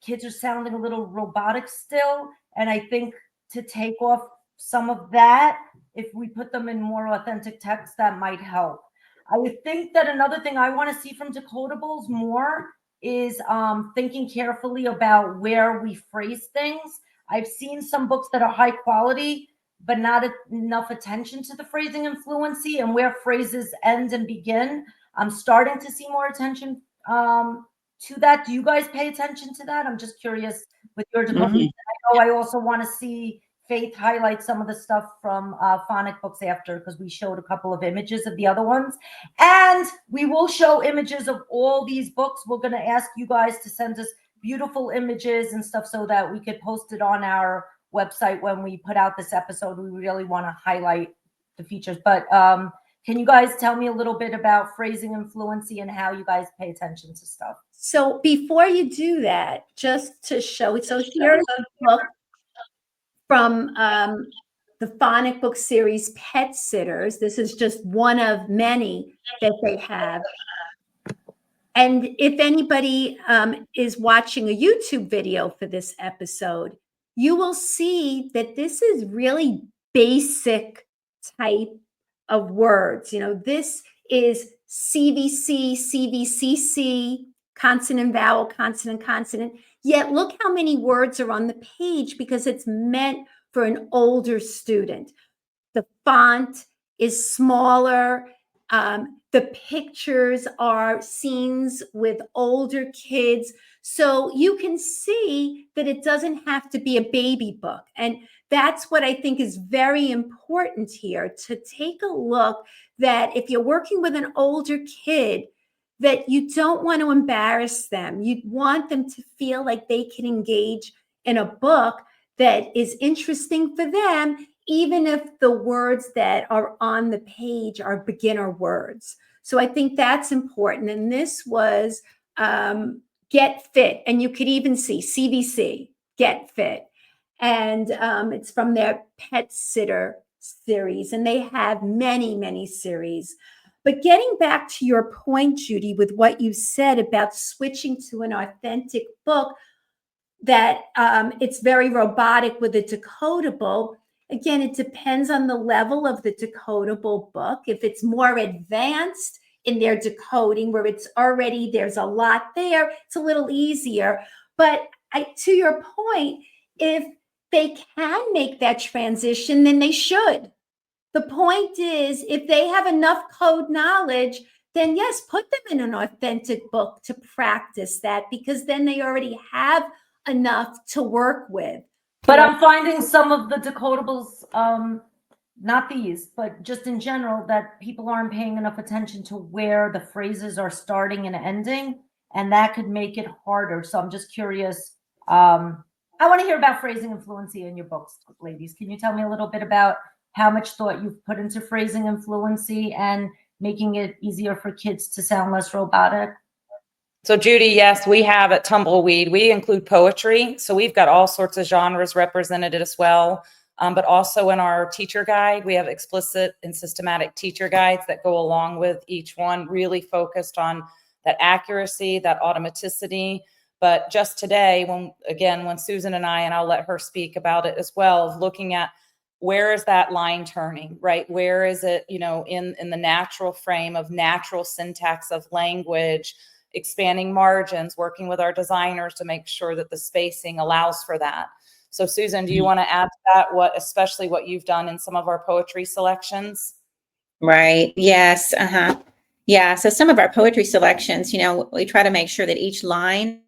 kids are sounding a little robotic still. And I think to take off some of that, if we put them in more authentic text, that might help. I think that another thing I want to see from Decodables more is thinking carefully about where we phrase things. I've seen some books that are high quality, but not enough attention to the phrasing and fluency and where phrases end and begin. I'm starting to see more attention to that. Do you guys pay attention to that? I'm just curious with your Decodables. I know I also want to see Faith highlight some of the stuff from phonic books after, because we showed a couple of images of the other ones. And we will show images of all these books. We're going to ask you guys to send us beautiful images and stuff so that we could post it on our website when we put out this episode. We really want to highlight the features. But can you guys tell me a little bit about phrasing and fluency and how you guys pay attention to stuff? So before you do that, just to show it, so here's a book from the phonic book series Pet Sitters. This is just one of many that they have. And if anybody is watching a YouTube video for this episode, you will see that this is really basic type of words. This is CVC, CVCC, consonant, vowel, consonant, consonant. Yet look how many words are on the page, because it's meant for an older student. The font is smaller. The pictures are scenes with older kids. So you can see that it doesn't have to be a baby book. And that's what I think is very important here, to take a look that if you're working with an older kid, that you don't want to embarrass them. You want them to feel like they can engage in a book that is interesting for them, even if the words that are on the page are beginner words. So I think that's important. And this was Get Fit. And you could even see CVC, Get Fit. And it's from their Pet Sitter series. And they have many, many series. But getting back to your point, Judy, with what you said about switching to an authentic book, that it's very robotic with a decodable. Again, it depends on the level of the decodable book. If it's more advanced in their decoding, where there's a lot there, it's a little easier. But to your point, if they can make that transition, then they should. The point is, if they have enough code knowledge, then yes, put them in an authentic book to practice that, because then they already have enough to work with. But I'm finding some of the decodables, not these, but just in general, that people aren't paying enough attention to where the phrases are starting and ending, and that could make it harder. So I'm just curious. I want to hear about phrasing and fluency in your books, ladies. Can you tell me a little bit about how much thought you've put into phrasing and fluency and making it easier for kids to sound less robotic? So Judy, yes, we have at Tumbleweed, we include poetry. So we've got all sorts of genres represented as well. But also in our teacher guide, we have explicit and systematic teacher guides that go along with each one, really focused on that accuracy, that automaticity. But just today, when Susan and I'll let her speak about it as well, looking at where is that line turning, right? Where is it, in the natural frame of natural syntax of language, expanding margins, working with our designers to make sure that the spacing allows for that. So Susan, do you want to add to that, especially what you've done in some of our poetry selections? Right. Yes. Yeah. So some of our poetry selections, we try to make sure that each line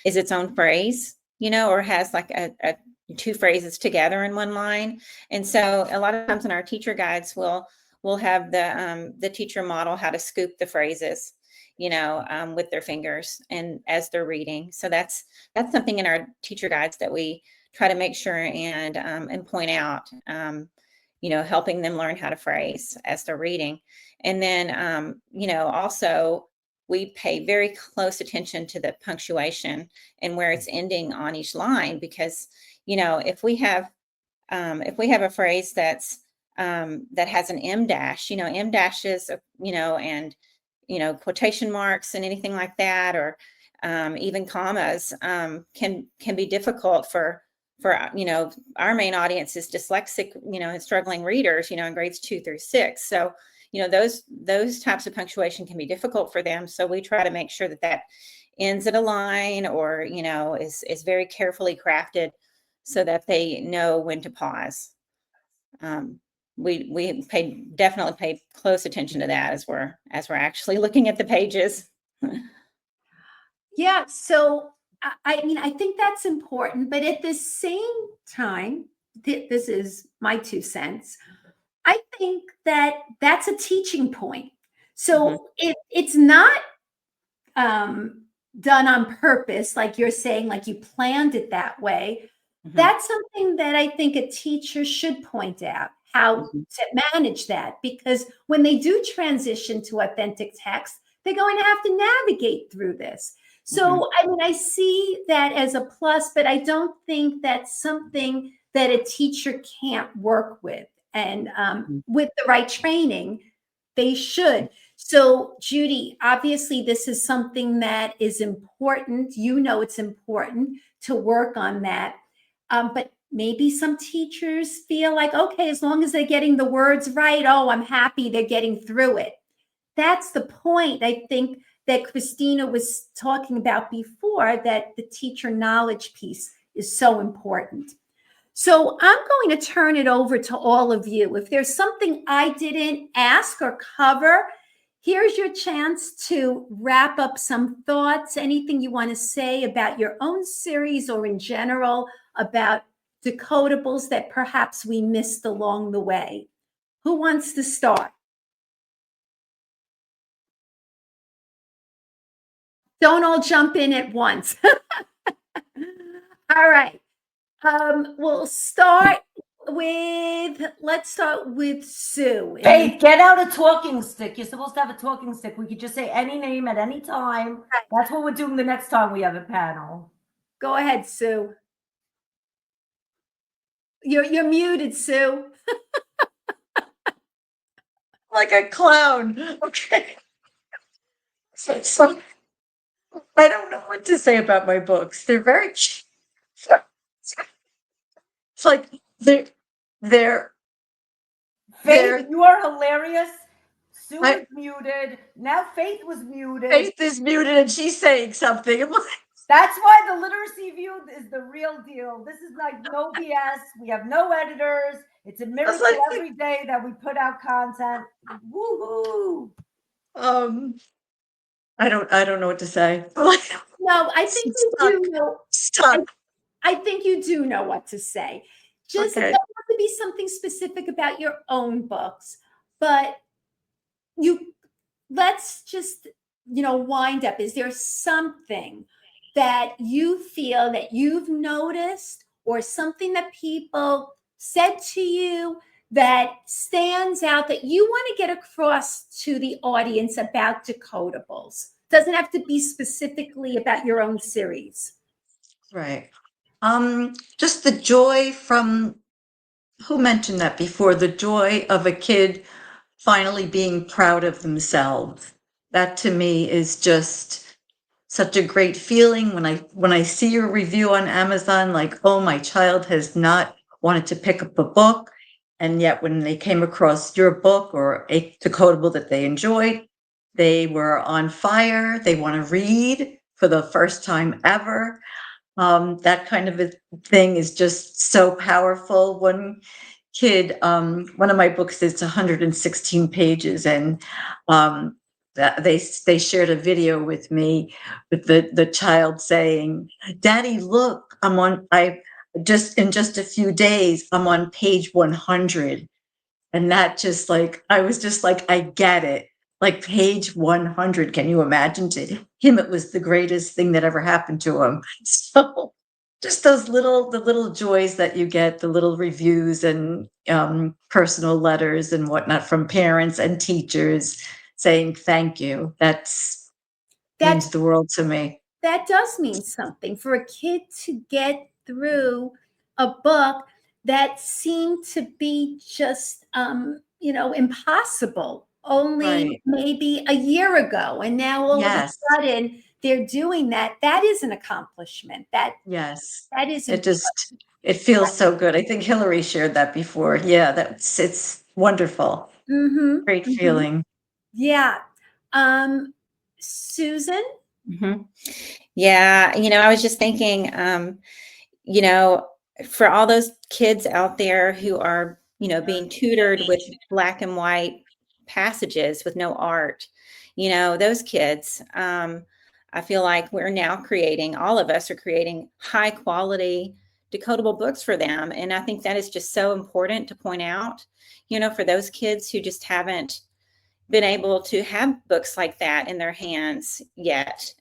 is its own phrase, or has like a two phrases together in one line. And so a lot of times in our teacher guides, we'll have the teacher model how to scoop the phrases, with their fingers and as they're reading. So that's something in our teacher guides that we try to make sure and point out, helping them learn how to phrase as they're reading. And then, also we pay very close attention to the punctuation and where it's ending on each line, because, if we have a phrase that's that has an M dash, M dashes, and quotation marks and anything like that, or even commas, can be difficult for our main audience is dyslexic, and struggling readers, in grades 2 through 6. So, those types of punctuation can be difficult for them. So we try to make sure that ends at a line, or, is very carefully crafted so that they know when to pause. We definitely pay close attention to that as we're actually looking at the pages. Yeah. So, I mean, I think that's important, but at the same time, this is my 2 cents. I think that that's a teaching point. So it's not done on purpose, like you're saying, like you planned it that way. That's something that I think a teacher should point out, how to manage that, because when they do transition to authentic text, they're going to have to navigate through this. So, I mean, I see that as a plus, but I don't think that's something that a teacher can't work with. And with the right training, they should. So, Judy, obviously, this is something that is important. It's important to work on that. But maybe some teachers feel like, okay, as long as they're getting the words right, oh, I'm happy they're getting through it. That's the point, I think, that Christina was talking about before, that the teacher knowledge piece is so important. So I'm going to turn it over to all of you. If there's something I didn't ask or cover, here's your chance to wrap up some thoughts, anything you want to say about your own series or in general about Decodables that perhaps we missed along the way. Who wants to start? Don't all jump in at once. All right. Let's start with Sue. Faith, get out a talking stick. You're supposed to have a talking stick. We could just say any name at any time. Right. That's what we're doing the next time we have a panel. Go ahead, Sue. You're muted, Sue. Like a clown. Okay. So I don't know what to say about my books. They're very it's like they're Faith, you are hilarious. Sue is muted. Now Faith was muted. Faith is muted and she's saying something. That's why the Literacy View is the real deal. This is like no BS. We have no editors. It's a miracle every day that we put out content. Woohoo! I don't know what to say. No, I think you do know. Stop. I think you do know what to say. Just it doesn't have to be something specific about your own books, but let's just wind up. Is there something that you feel that you've noticed, or something that people said to you that stands out that you want to get across to the audience about Decodables? Doesn't have to be specifically about your own series. Right. Just the joy from, who mentioned that before? The joy of a kid finally being proud of themselves. That to me is just such a great feeling when I see your review on Amazon, like, oh, my child has not wanted to pick up a book. And yet when they came across your book or a Decodable that they enjoyed, they were on fire. They want to read for the first time ever. That kind of a thing is just so powerful. One kid, one of my books is 116 pages, and they shared a video with me with the child saying, "Daddy, look, in just a few days, I'm on page 100." And that just I was just like, I get it. Like page 100. Can you imagine? To him, it was the greatest thing that ever happened to him. So just the little joys that you get, the little reviews and personal letters and whatnot from parents and teachers saying thank you. That's That means the world to me. that does mean something for a kid to get through a book that seemed to be just impossible only Right. maybe a year ago, and now all of a Yes. sudden they're doing that. That is an accomplishment. Yes. That is It important. just it feels so good. I think Hillary shared that before. Yeah, it's wonderful. Mm-hmm, Great mm-hmm. feeling. Yeah. Susan? Mhm. Yeah, I was just thinking, you know, for all those kids out there who are, being tutored with black and white passages with no art, those kids, I feel like we're now creating, all of us are creating high quality decodable books for them. And I think that is just so important to point out, for those kids who just haven't been able to have books like that in their hands yet,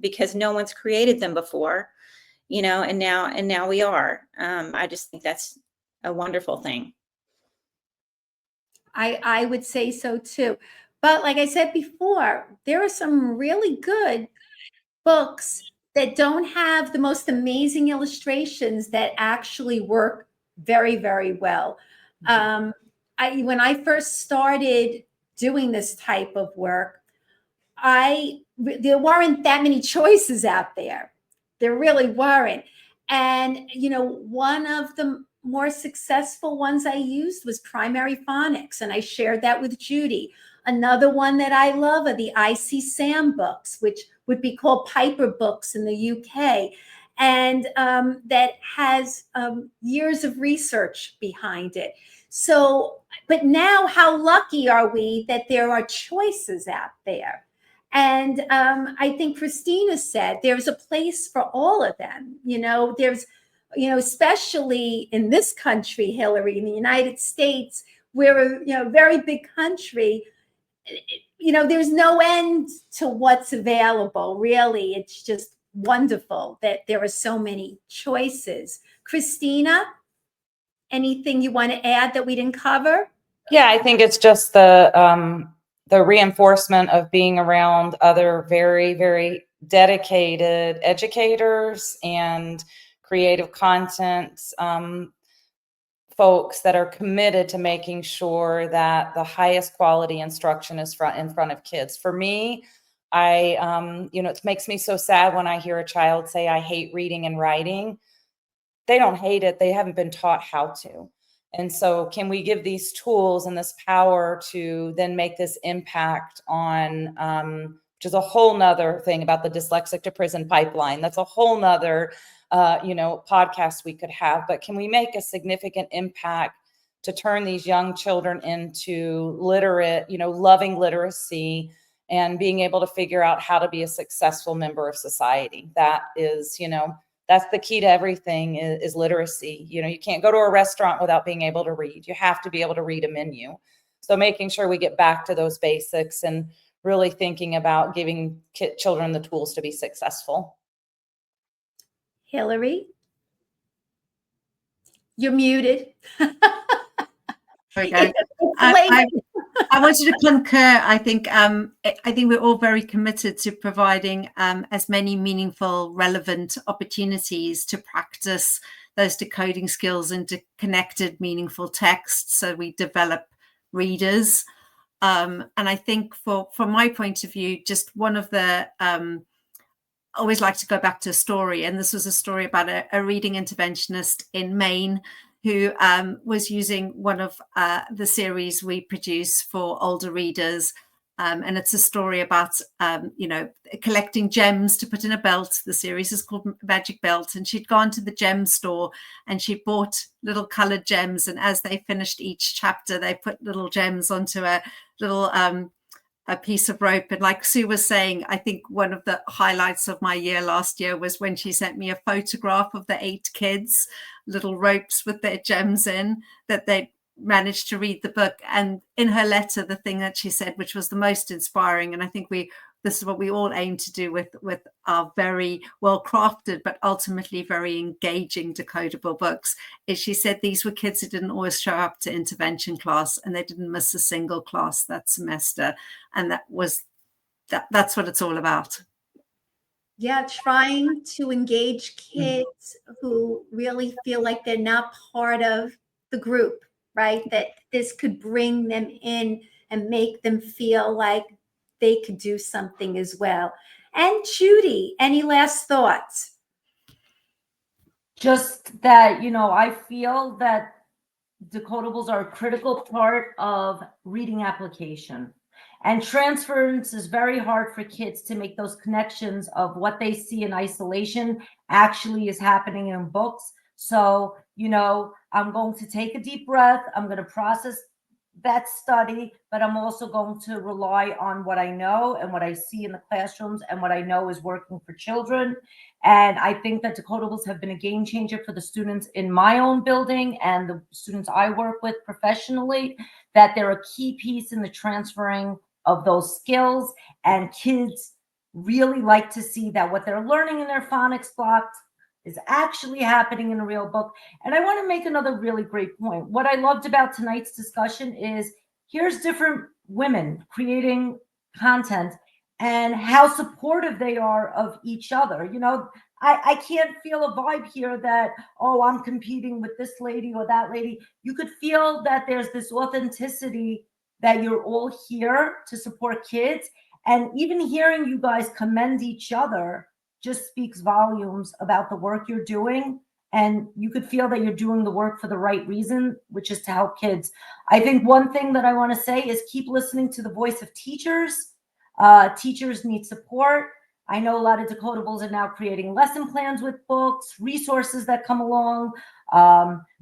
because no one's created them before, and now we are. I just think that's a wonderful thing. I would say so too. But like I said before, there are some really good books that don't have the most amazing illustrations that actually work very, very well. When I first started doing this type of work, there weren't that many choices out there. There really weren't. And one of the more successful ones I used was primary phonics, and I shared that with Judy. Another one that I love are the IC Sam books, which would be called Piper books in the UK, and that has years of research behind it. So, but now how lucky are we that there are choices out there? And I think Christina said there's a place for all of them. There's, especially in this country, Hillary, in the United States, we're a very big country. There's no end to what's available, really. It's just wonderful that there are so many choices. Christina, anything you want to add that we didn't cover? Yeah, I think it's just the reinforcement of being around other very, very dedicated educators and creative content folks that are committed to making sure that the highest quality instruction is in front of kids. For me, it makes me so sad when I hear a child say, "I hate reading and writing." They don't hate it. They haven't been taught how to. And so can we give these tools and this power to then make this impact on, which is a whole nother thing about the dyslexic to prison pipeline. That's a whole nother, podcast we could have, but can we make a significant impact to turn these young children into literate, loving literacy and being able to figure out how to be a successful member of society? That is, that's the key to everything is literacy. You can't go to a restaurant without being able to read. You have to be able to read a menu. So making sure we get back to those basics and really thinking about giving children the tools to be successful. Hillary, you're muted. Okay. I wanted to concur. I think we're all very committed to providing as many meaningful, relevant opportunities to practice those decoding skills into connected, meaningful text, so we develop readers. And I think from my point of view, just one of the I always like to go back to a story, and this was a story about a reading interventionist in Maine who was using one of the series we produce for older readers. And it's a story about, collecting gems to put in a belt. The series is called Magic Belt. And she'd gone to the gem store and she bought little colored gems. And as they finished each chapter, they put little gems onto a little a piece of rope. And like Sue was saying, I think one of the highlights of my year last year was when she sent me a photograph of the 8 kids, little ropes with their gems in, that they managed to read the book. And in her letter, the thing that she said, which was the most inspiring, and I think we this is what we all aim to do with our very well crafted but ultimately very engaging decodable books, is she said these were kids who didn't always show up to intervention class, and they didn't miss a single class that semester, and that's what it's all about. Yeah, trying to engage kids who really feel like they're not part of the group, right? That this could bring them in and make them feel like they could do something as well. And Judy, any last thoughts? Just that, I feel that decodables are a critical part of reading application. And transference is very hard for kids to make those connections of what they see in isolation actually is happening in books. So, I'm going to take a deep breath. I'm going to process that study, but I'm also going to rely on what I know and what I see in the classrooms and what I know is working for children. And I think that Decodables have been a game changer for the students in my own building and the students I work with professionally, that they're a key piece in the transferring of those skills. And kids really like to see that what they're learning in their phonics blocks is actually happening in a real book. And I want to make another really great point. What I loved about tonight's discussion is here's different women creating content and how supportive they are of each other. I can't feel a vibe here that, oh, I'm competing with this lady or that lady. You could feel that there's this authenticity that you're all here to support kids. And even hearing you guys commend each other just speaks volumes about the work you're doing. And you could feel that you're doing the work for the right reason, which is to help kids. I think one thing that I want to say is keep listening to the voice of teachers. Teachers need support. I know a lot of Decodables are now creating lesson plans with books, resources that come along,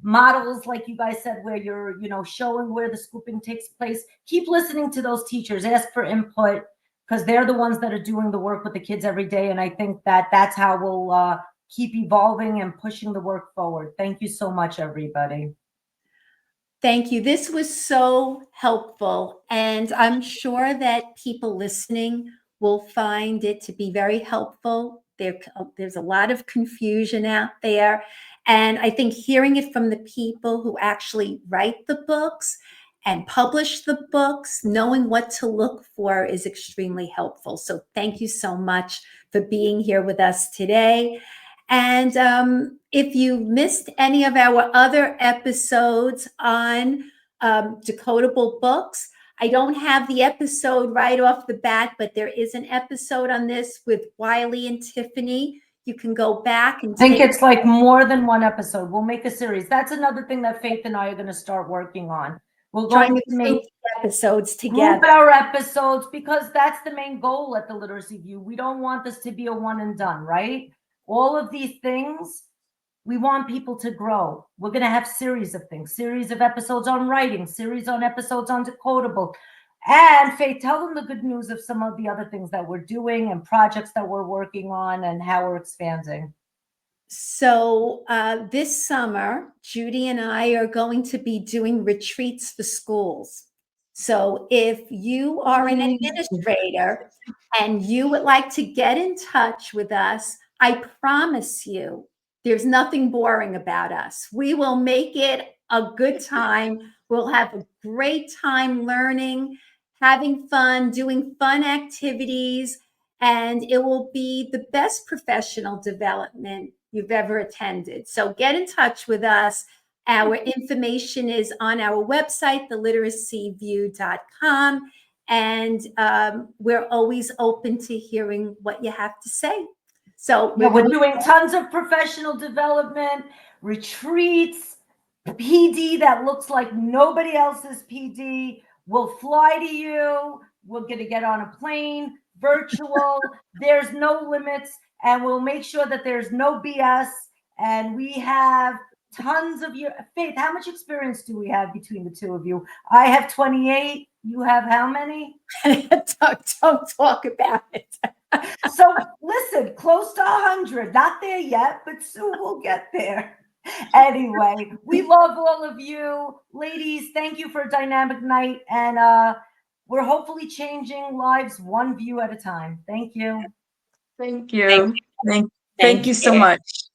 models like you guys said, where you're, showing where the scooping takes place. Keep listening to those teachers, ask for input, because they're the ones that are doing the work with the kids every day. And I think that that's how we'll keep evolving and pushing the work forward. Thank you so much, everybody. Thank you. This was so helpful. And I'm sure that people listening will find it to be very helpful. There's a lot of confusion out there. And I think hearing it from the people who actually write the books and publish the books, knowing what to look for is extremely helpful. So thank you so much for being here with us today. And if you missed any of our other episodes on decodable books, I don't have the episode right off the bat, but there is an episode on this with Wiley and Tiffany. You can go back and I think it's like more than one episode. We'll make a series. That's another thing that Faith and I are going to start working on. We're going to make episodes together. Group our episodes, because that's the main goal at the Literacy View. We don't want this to be a one and done, right? All of these things, we want people to grow. We're going to have series of things, series of episodes on writing, series on episodes on Decodable. And Faith, tell them the good news of some of the other things that we're doing and projects that we're working on and how we're expanding. So this summer, Judy and I are going to be doing retreats for schools. So if you are an administrator and you would like to get in touch with us, I promise you, there's nothing boring about us. We will make it a good time. We'll have a great time learning, having fun, doing fun activities, and it will be the best professional development you've ever attended. So get in touch with us. Our information is on our website, theliteracyview.com, and we're always open to hearing what you have to say. So we're doing tons of professional development, retreats, PD that looks like nobody else's PD. We'll fly to you. We're going to get on a plane, virtual. There's no limits. And we'll make sure that there's no BS. And we have tons of your Faith. How much experience do we have between the two of you? I have 28. You have how many? Don't talk about it. So listen, close to 100. Not there yet, but soon we'll get there. Anyway, we love all of you. Ladies, thank you for a dynamic night. And we're hopefully changing lives one view at a time. Thank you. Thank you. Thank Thank you so you. much.